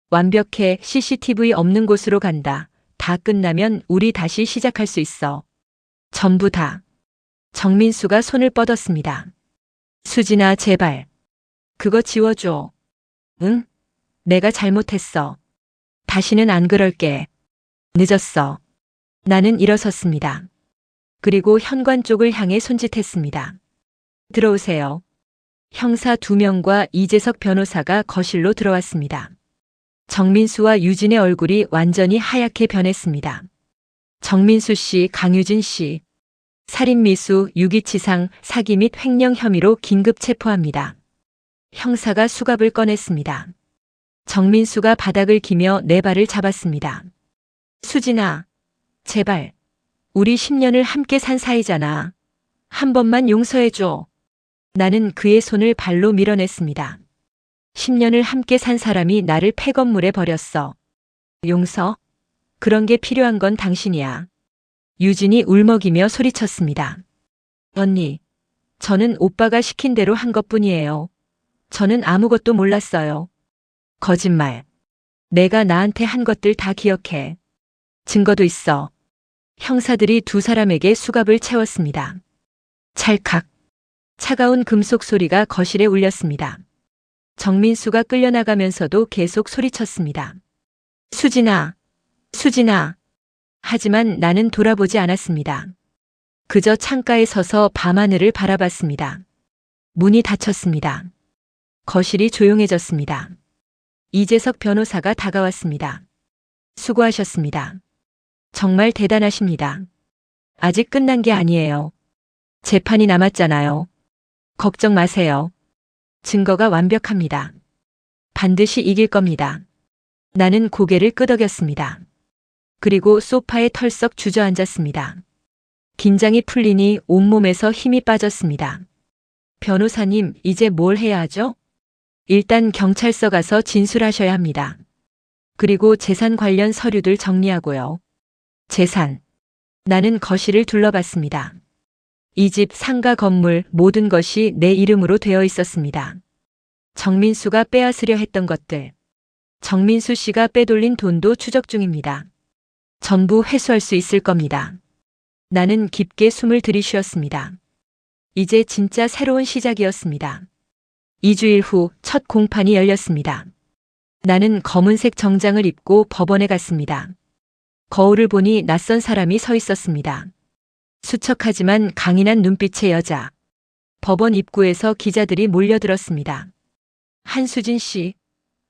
완벽해. CCTV 없는 곳으로 간다. 다 끝나면 우리 다시 시작할 수 있어. 전부 다. 정민수가 손을 뻗었습니다. 수진아, 제발. 그거 지워줘. 응? 내가 잘못했어. 다시는 안 그럴게. 늦었어. 나는 일어섰습니다. 그리고 현관 쪽을 향해 손짓했습니다. 들어오세요. 형사 2명과 이재석 변호사가 거실로 들어왔습니다. 정민수와 유진의 얼굴이 완전히 하얗게 변했습니다. 정민수 씨, 강유진 씨. 살인미수, 유기치상, 사기 및 횡령 혐의로 긴급 체포합니다. 형사가 수갑을 꺼냈습니다. 정민수가 바닥을 기며 내 발을 잡았습니다. 수진아, 제발. 우리 10년을 함께 산 사이잖아. 한 번만 용서해줘. 나는 그의 손을 발로 밀어냈습니다. 10년을 함께 산 사람이 나를 폐건물에 버렸어. 용서? 그런 게 필요한 건 당신이야. 유진이 울먹이며 소리쳤습니다. 언니, 저는 오빠가 시킨 대로 한 것뿐이에요. 저는 아무것도 몰랐어요. 거짓말. 내가 나한테 한 것들 다 기억해. 증거도 있어. 형사들이 두 사람에게 수갑을 채웠습니다. 찰칵. 차가운 금속 소리가 거실에 울렸습니다. 정민수가 끌려나가면서도 계속 소리쳤습니다. 수진아, 수진아. 하지만 나는 돌아보지 않았습니다. 그저 창가에 서서 밤하늘을 바라봤습니다. 문이 닫혔습니다. 거실이 조용해졌습니다. 이재석 변호사가 다가왔습니다. 수고하셨습니다. 정말 대단하십니다. 아직 끝난 게 아니에요. 재판이 남았잖아요. 걱정 마세요. 증거가 완벽합니다. 반드시 이길 겁니다. 나는 고개를 끄덕였습니다. 그리고 소파에 털썩 주저앉았습니다. 긴장이 풀리니 온몸에서 힘이 빠졌습니다. 변호사님, 이제 뭘 해야 하죠? 일단 경찰서 가서 진술하셔야 합니다. 그리고 재산 관련 서류들 정리하고요. 재산. 나는 거실을 둘러봤습니다. 이 집 상가 건물 모든 것이 내 이름으로 되어 있었습니다. 정민수가 빼앗으려 했던 것들. 정민수 씨가 빼돌린 돈도 추적 중입니다. 전부 회수할 수 있을 겁니다. 나는 깊게 숨을 들이쉬었습니다. 이제 진짜 새로운 시작이었습니다. 2주일 후 첫 공판이 열렸습니다. 나는 검은색 정장을 입고 법원에 갔습니다. 거울을 보니 낯선 사람이 서 있었습니다. 수척하지만 강인한 눈빛의 여자. 법원 입구에서 기자들이 몰려들었습니다. 한수진 씨,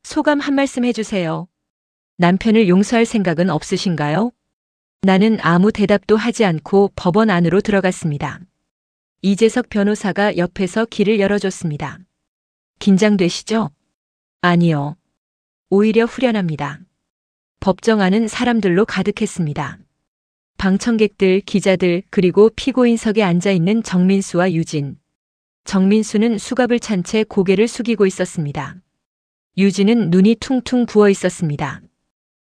소감 한 말씀 해주세요. 남편을 용서할 생각은 없으신가요? 나는 아무 대답도 하지 않고 법원 안으로 들어갔습니다. 이재석 변호사가 옆에서 길을 열어줬습니다. 긴장되시죠? 아니요. 오히려 후련합니다. 법정 안은 사람들로 가득했습니다. 방청객들, 기자들, 그리고 피고인석에 앉아있는 정민수와 유진. 정민수는 수갑을 찬 채 고개를 숙이고 있었습니다. 유진은 눈이 퉁퉁 부어 있었습니다.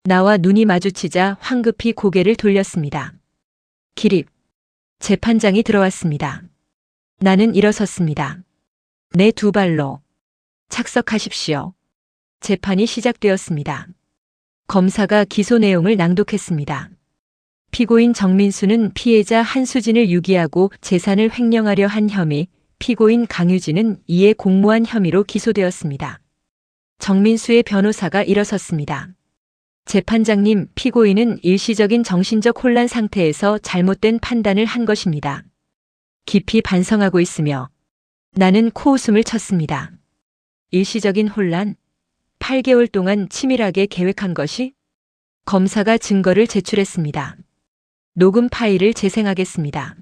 나와 눈이 마주치자 황급히 고개를 돌렸습니다. 기립. 재판장이 들어왔습니다. 나는 일어섰습니다. 내 두 발로. 착석하십시오. 재판이 시작되었습니다. 검사가 기소 내용을 낭독했습니다. 피고인 정민수는 피해자 한수진을 유기하고 재산을 횡령하려 한 혐의, 피고인 강유진은 이에 공모한 혐의로 기소되었습니다. 정민수의 변호사가 일어섰습니다. 재판장님, 피고인은 일시적인 정신적 혼란 상태에서 잘못된 판단을 한 것입니다. 깊이 반성하고 있으며 나는 코웃음을 쳤습니다. 일시적인 혼란? 8개월 동안 치밀하게 계획한 것이? 검사가 증거를 제출했습니다. 녹음 파일을 재생하겠습니다.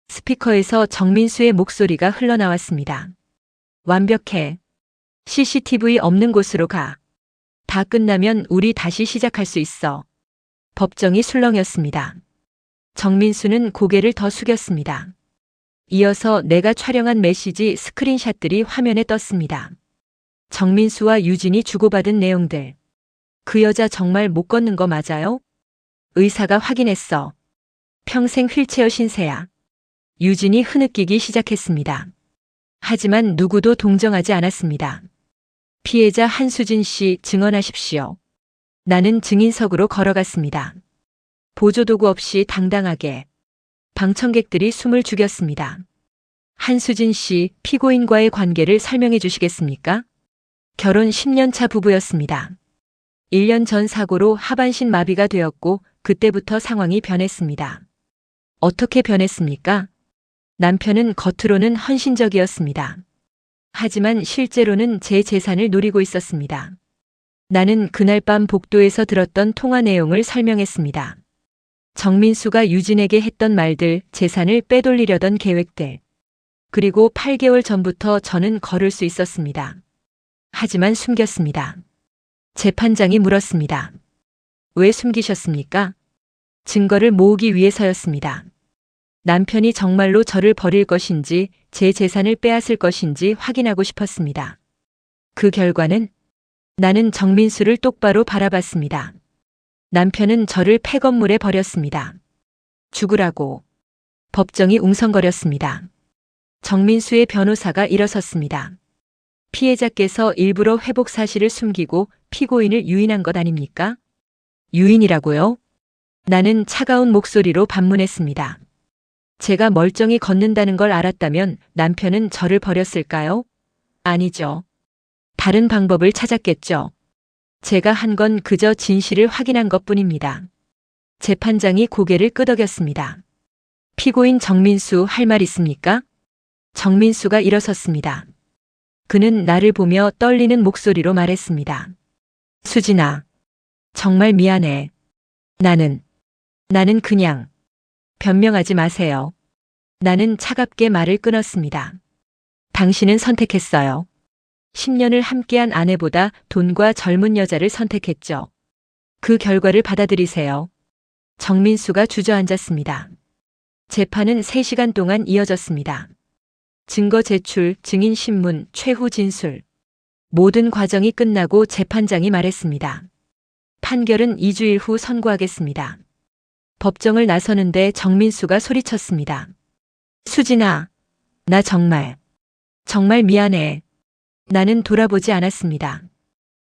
스피커에서 정민수의 목소리가 흘러나왔습니다. 완벽해. CCTV 없는 곳으로 가. 다 끝나면 우리 다시 시작할 수 있어. 법정이 술렁였습니다. 정민수는 고개를 더 숙였습니다. 이어서 내가 촬영한 메시지 스크린샷들이 화면에 떴습니다. 정민수와 유진이 주고받은 내용들. 그 여자 정말 못 걷는 거 맞아요? 의사가 확인했어. 평생 휠체어 신세야. 유진이 흐느끼기 시작했습니다. 하지만 누구도 동정하지 않았습니다. 피해자 한수진 씨 증언하십시오. 나는 증인석으로 걸어갔습니다. 보조도구 없이 당당하게. 방청객들이 숨을 죽였습니다. 한수진 씨, 피고인과의 관계를 설명해 주시겠습니까? 결혼 10년 차 부부였습니다. 1년 전 사고로 하반신 마비가 되었고 그때부터 상황이 변했습니다. 어떻게 변했습니까? 남편은 겉으로는 헌신적이었습니다. 하지만 실제로는 제 재산을 노리고 있었습니다. 나는 그날 밤 복도에서 들었던 통화 내용을 설명했습니다. 정민수가 유진에게 했던 말들, 재산을 빼돌리려던 계획들. 그리고 8개월 전부터 저는 걸을 수 있었습니다. 하지만 숨겼습니다. 재판장이 물었습니다. 왜 숨기셨습니까? 증거를 모으기 위해서였습니다. 남편이 정말로 저를 버릴 것인지 제 재산을 빼앗을 것인지 확인하고 싶었습니다. 그 결과는 나는 정민수를 똑바로 바라봤습니다. 남편은 저를 폐건물에 버렸습니다. 죽으라고. 법정이 웅성거렸습니다. 정민수의 변호사가 일어섰습니다. 피해자께서 일부러 회복 사실을 숨기고 피고인을 유인한 것 아닙니까? 유인이라고요? 나는 차가운 목소리로 반문했습니다. 제가 멀쩡히 걷는다는 걸 알았다면 남편은 저를 버렸을까요? 아니죠. 다른 방법을 찾았겠죠. 제가 한 건 그저 진실을 확인한 것뿐입니다. 재판장이 고개를 끄덕였습니다. 피고인 정민수 할 말 있습니까? 정민수가 일어섰습니다. 그는 나를 보며 떨리는 목소리로 말했습니다. 수진아, 정말 미안해. 나는 그냥 변명하지 마세요. 나는 차갑게 말을 끊었습니다. 당신은 선택했어요. 10년을 함께한 아내보다 돈과 젊은 여자를 선택했죠. 그 결과를 받아들이세요. 정민수가 주저앉았습니다. 재판은 3시간 동안 이어졌습니다. 증거 제출, 증인 신문, 최후 진술. 모든 과정이 끝나고 재판장이 말했습니다. 판결은 2주일 후 선고하겠습니다. 법정을 나서는데 정민수가 소리쳤습니다. 수진아, 나 정말 미안해. 나는 돌아보지 않았습니다.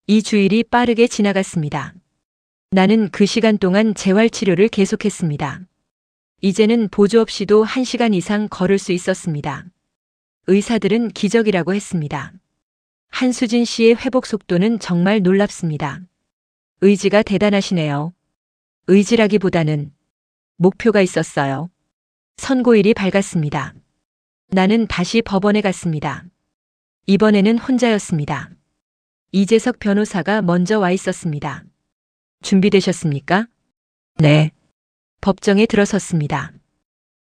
이 주일이 빠르게 지나갔습니다. 나는 그 시간 동안 재활치료를 계속했습니다. 이제는 보조 없이도 1시간 이상 걸을 수 있었습니다. 의사들은 기적이라고 했습니다. 한수진 씨의 회복 속도는 정말 놀랍습니다. 의지가 대단하시네요. 의지라기보다는 목표가 있었어요. 선고일이 밝았습니다. 나는 다시 법원에 갔습니다. 이번에는 혼자였습니다. 이재석 변호사가 먼저 와 있었습니다. 준비되셨습니까? 네. 법정에 들어섰습니다.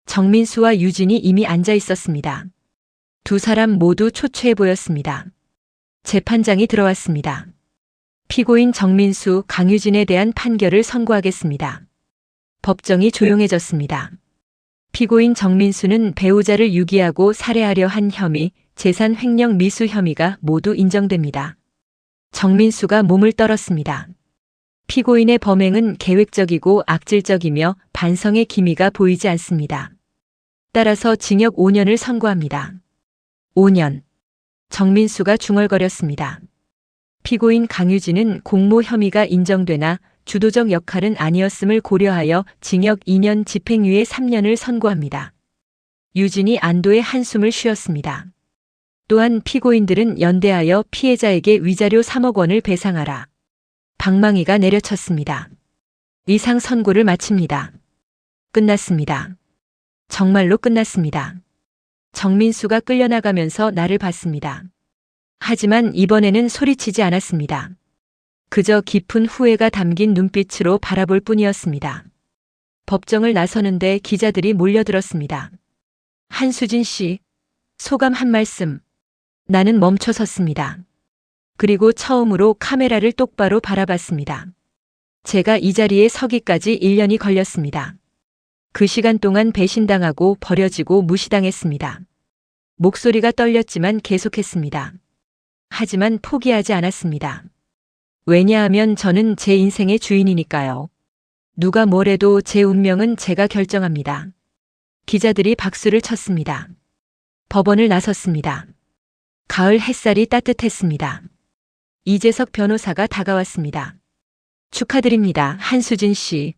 정민수와 유진이 이미 앉아 있었습니다. 두 사람 모두 초췌해 보였습니다. 재판장이 들어왔습니다. 피고인 정민수, 강유진에 대한 판결을 선고하겠습니다. 법정이 조용해졌습니다. 피고인 정민수는 배우자를 유기하고 살해하려 한 혐의, 재산 횡령 미수 혐의가 모두 인정됩니다. 정민수가 몸을 떨었습니다. 피고인의 범행은 계획적이고 악질적이며 반성의 기미가 보이지 않습니다. 따라서 징역 5년을 선고합니다. 5년. 정민수가 중얼거렸습니다. 피고인 강유진은 공모 혐의가 인정되나 주도적 역할은 아니었음을 고려하여 징역 2년 집행유예 3년을 선고합니다. 유진이 안도의 한숨을 쉬었습니다. 또한 피고인들은 연대하여 피해자에게 위자료 3억 원을 배상하라. 방망이가 내려쳤습니다. 이상 선고를 마칩니다. 끝났습니다. 정말로 끝났습니다. 정민수가 끌려나가면서 나를 봤습니다. 하지만 이번에는 소리치지 않았습니다. 그저 깊은 후회가 담긴 눈빛으로 바라볼 뿐이었습니다. 법정을 나서는데 기자들이 몰려들었습니다. 한수진 씨, 소감 한 말씀. 나는 멈춰 섰습니다. 그리고 처음으로 카메라를 똑바로 바라봤습니다. 제가 이 자리에 서기까지 1년이 걸렸습니다. 그 시간 동안 배신당하고 버려지고 무시당했습니다. 목소리가 떨렸지만 계속했습니다. 하지만 포기하지 않았습니다. 왜냐하면 저는 제 인생의 주인이니까요. 누가 뭐래도 제 운명은 제가 결정합니다. 기자들이 박수를 쳤습니다. 법원을 나섰습니다. 가을 햇살이 따뜻했습니다. 이재석 변호사가 다가왔습니다. 축하드립니다, 한수진 씨.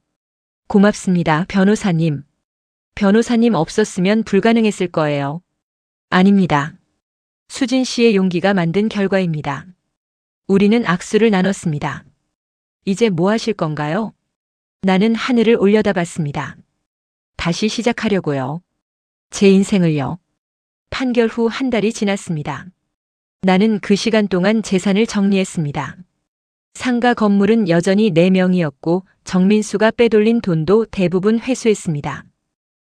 고맙습니다, 변호사님. 변호사님 없었으면 불가능했을 거예요. 아닙니다. 수진 씨의 용기가 만든 결과입니다. 우리는 악수를 나눴습니다. 이제 뭐 하실 건가요? 나는 하늘을 올려다봤습니다. 다시 시작하려고요. 제 인생을요. 판결 후 한 달이 지났습니다. 나는 그 시간 동안 재산을 정리했습니다. 상가 건물은 여전히 4명이었고 정민수가 빼돌린 돈도 대부분 회수했습니다.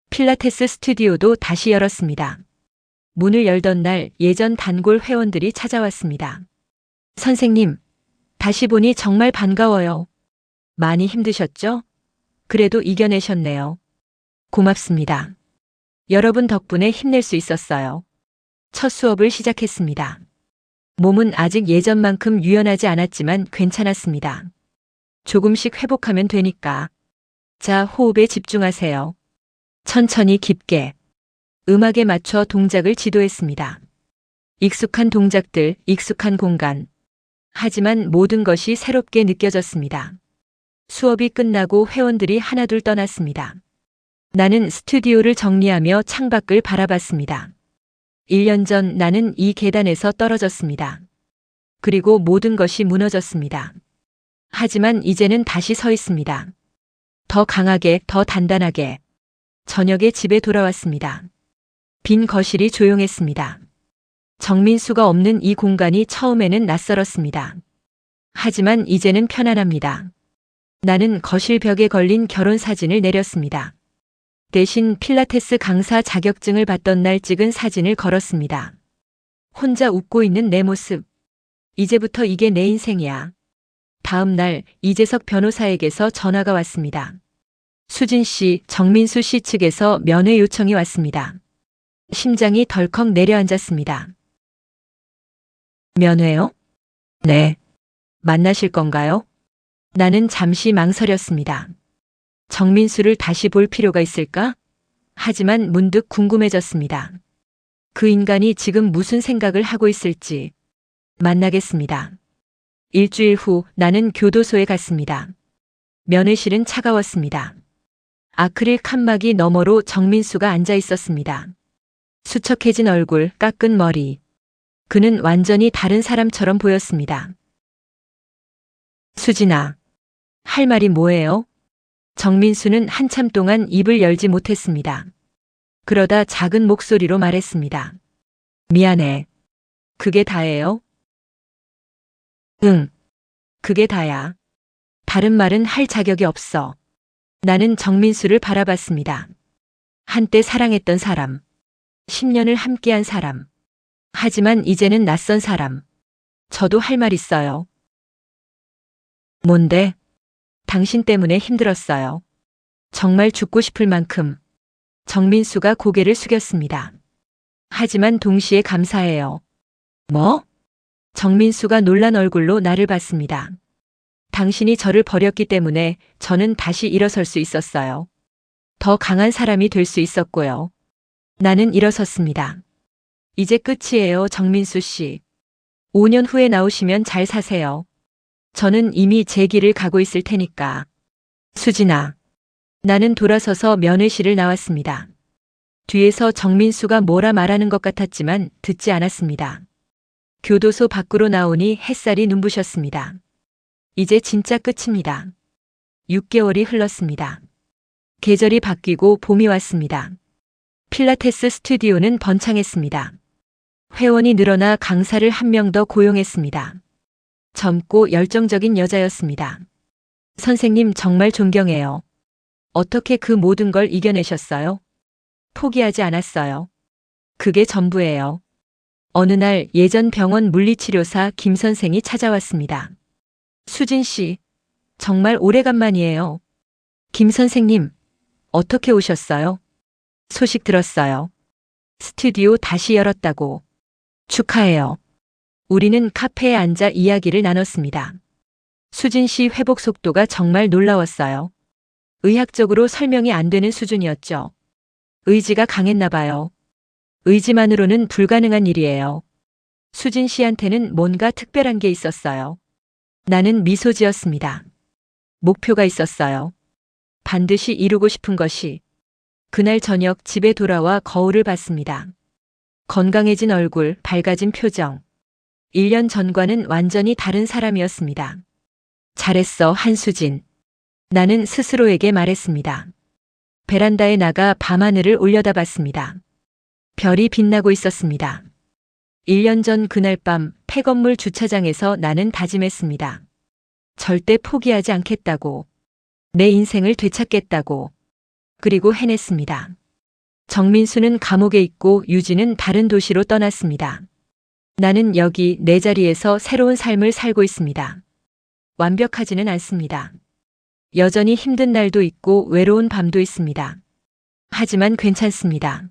필라테스 스튜디오도 다시 열었습니다. 문을 열던 날 예전 단골 회원들이 찾아왔습니다. 선생님, 다시 보니 정말 반가워요. 많이 힘드셨죠? 그래도 이겨내셨네요. 고맙습니다. 여러분 덕분에 힘낼 수 있었어요. 첫 수업을 시작했습니다. 몸은 아직 예전만큼 유연하지 않았지만 괜찮았습니다. 조금씩 회복하면 되니까. 자, 호흡에 집중하세요. 천천히 깊게. 음악에 맞춰 동작을 지도했습니다. 익숙한 동작들, 익숙한 공간. 하지만 모든 것이 새롭게 느껴졌습니다. 수업이 끝나고 회원들이 하나둘 떠났습니다. 나는 스튜디오를 정리하며 창밖을 바라봤습니다. 1년 전 나는 이 계단에서 떨어졌습니다. 그리고 모든 것이 무너졌습니다. 하지만 이제는 다시 서 있습니다. 더 강하게, 더 단단하게. 저녁에 집에 돌아왔습니다. 빈 거실이 조용했습니다. 정민수가 없는 이 공간이 처음에는 낯설었습니다. 하지만 이제는 편안합니다. 나는 거실 벽에 걸린 결혼 사진을 내렸습니다. 대신 필라테스 강사 자격증을 받던 날 찍은 사진을 걸었습니다. 혼자 웃고 있는 내 모습. 이제부터 이게 내 인생이야. 다음 날 이재석 변호사에게서 전화가 왔습니다. 수진 씨, 정민수 씨 측에서 면회 요청이 왔습니다. 심장이 덜컥 내려앉았습니다. 면회요? 네. 만나실 건가요? 나는 잠시 망설였습니다. 정민수를 다시 볼 필요가 있을까? 하지만 문득 궁금해졌습니다. 그 인간이 지금 무슨 생각을 하고 있을지. 만나겠습니다. 일주일 후 나는 교도소에 갔습니다. 면회실은 차가웠습니다. 아크릴 칸막이 너머로 정민수가 앉아 있었습니다. 수척해진 얼굴, 깎은 머리. 그는 완전히 다른 사람처럼 보였습니다. 수진아, 할 말이 뭐예요? 정민수는 한참 동안 입을 열지 못했습니다. 그러다 작은 목소리로 말했습니다. 미안해. 그게 다예요? 응. 그게 다야. 다른 말은 할 자격이 없어. 나는 정민수를 바라봤습니다. 한때 사랑했던 사람. 10년을 함께한 사람. 하지만 이제는 낯선 사람. 저도 할 말 있어요. 뭔데? 당신 때문에 힘들었어요. 정말 죽고 싶을 만큼. 정민수가 고개를 숙였습니다. 하지만 동시에 감사해요. 뭐? 정민수가 놀란 얼굴로 나를 봤습니다. 당신이 저를 버렸기 때문에 저는 다시 일어설 수 있었어요. 더 강한 사람이 될 수 있었고요. 나는 일어섰습니다. 이제 끝이에요, 정민수 씨. 5년 후에 나오시면 잘 사세요. 저는 이미 제 길을 가고 있을 테니까. 수진아. 나는 돌아서서 면회실을 나왔습니다. 뒤에서 정민수가 뭐라 말하는 것 같았지만 듣지 않았습니다. 교도소 밖으로 나오니 햇살이 눈부셨습니다. 이제 진짜 끝입니다. 6개월이 흘렀습니다. 계절이 바뀌고 봄이 왔습니다. 필라테스 스튜디오는 번창했습니다. 회원이 늘어나 강사를 한 명 더 고용했습니다. 젊고 열정적인 여자였습니다. 선생님 정말 존경해요. 어떻게 그 모든 걸 이겨내셨어요? 포기하지 않았어요. 그게 전부예요. 어느 날 예전 병원 물리치료사 김 선생이 찾아왔습니다. 수진 씨, 정말 오래간만이에요. 김 선생님, 어떻게 오셨어요? 소식 들었어요. 스튜디오 다시 열었다고. 축하해요. 우리는 카페에 앉아 이야기를 나눴습니다. 수진 씨 회복 속도가 정말 놀라웠어요. 의학적으로 설명이 안 되는 수준이었죠. 의지가 강했나 봐요. 의지만으로는 불가능한 일이에요. 수진 씨한테는 뭔가 특별한 게 있었어요. 나는 미소 지었습니다. 목표가 있었어요. 반드시 이루고 싶은 것이. 그날 저녁 집에 돌아와 거울을 봤습니다. 건강해진 얼굴, 밝아진 표정. 1년 전과는 완전히 다른 사람이었습니다. 잘했어, 한수진. 나는 스스로에게 말했습니다. 베란다에 나가 밤하늘을 올려다봤습니다. 별이 빛나고 있었습니다. 1년 전 그날 밤 폐건물 주차장에서 나는 다짐했습니다. 절대 포기하지 않겠다고. 내 인생을 되찾겠다고. 그리고 해냈습니다. 정민수는 감옥에 있고 유진은 다른 도시로 떠났습니다. 나는 여기 내 자리에서 새로운 삶을 살고 있습니다. 완벽하지는 않습니다. 여전히 힘든 날도 있고 외로운 밤도 있습니다. 하지만 괜찮습니다.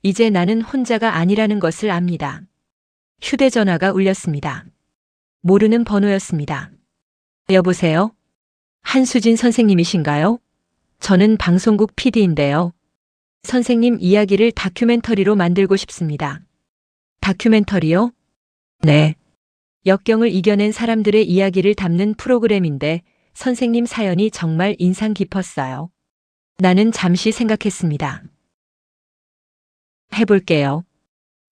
이제 나는 혼자가 아니라는 것을 압니다. 휴대전화가 울렸습니다. 모르는 번호였습니다. 여보세요? 한수진 선생님이신가요? 저는 방송국 PD인데요. 선생님 이야기를 다큐멘터리로 만들고 싶습니다. 다큐멘터리요? 네. 역경을 이겨낸 사람들의 이야기를 담는 프로그램인데 선생님 사연이 정말 인상 깊었어요. 나는 잠시 생각했습니다. 해볼게요.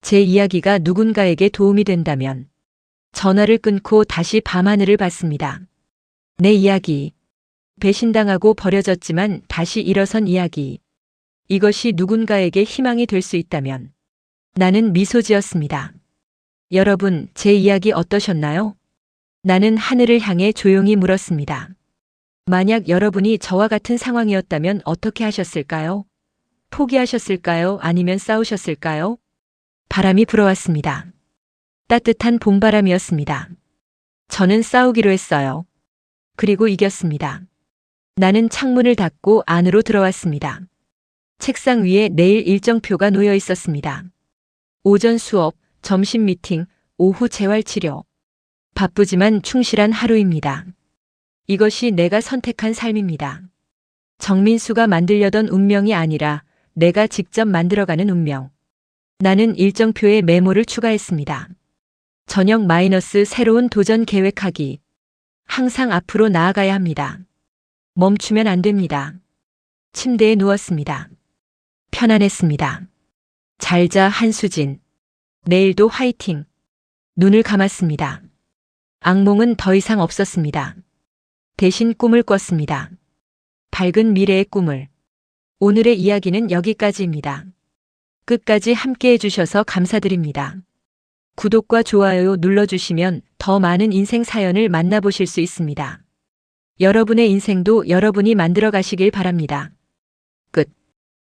제 이야기가 누군가에게 도움이 된다면. 전화를 끊고 다시 밤하늘을 봤습니다. 내 이야기. 배신당하고 버려졌지만 다시 일어선 이야기. 이것이 누군가에게 희망이 될 수 있다면. 나는 미소 지었습니다. 여러분, 제 이야기 어떠셨나요? 나는 하늘을 향해 조용히 물었습니다. 만약 여러분이 저와 같은 상황이었다면 어떻게 하셨을까요? 포기하셨을까요? 아니면 싸우셨을까요? 바람이 불어왔습니다. 따뜻한 봄바람이었습니다. 저는 싸우기로 했어요. 그리고 이겼습니다. 나는 창문을 닫고 안으로 들어왔습니다. 책상 위에 내일 일정표가 놓여 있었습니다. 오전 수업, 점심 미팅, 오후 재활치료. 바쁘지만 충실한 하루입니다. 이것이 내가 선택한 삶입니다. 정민수가 만들려던 운명이 아니라 내가 직접 만들어가는 운명. 나는 일정표에 메모를 추가했습니다. 저녁 마이너스 새로운 도전 계획하기. 항상 앞으로 나아가야 합니다. 멈추면 안 됩니다. 침대에 누웠습니다. 편안했습니다. 잘자 한수진. 내일도 화이팅. 눈을 감았습니다. 악몽은 더 이상 없었습니다. 대신 꿈을 꿨습니다. 밝은 미래의 꿈을. 오늘의 이야기는 여기까지입니다. 끝까지 함께 해주셔서 감사드립니다. 구독과 좋아요 눌러주시면 더 많은 인생 사연을 만나보실 수 있습니다. 여러분의 인생도 여러분이 만들어 가시길 바랍니다.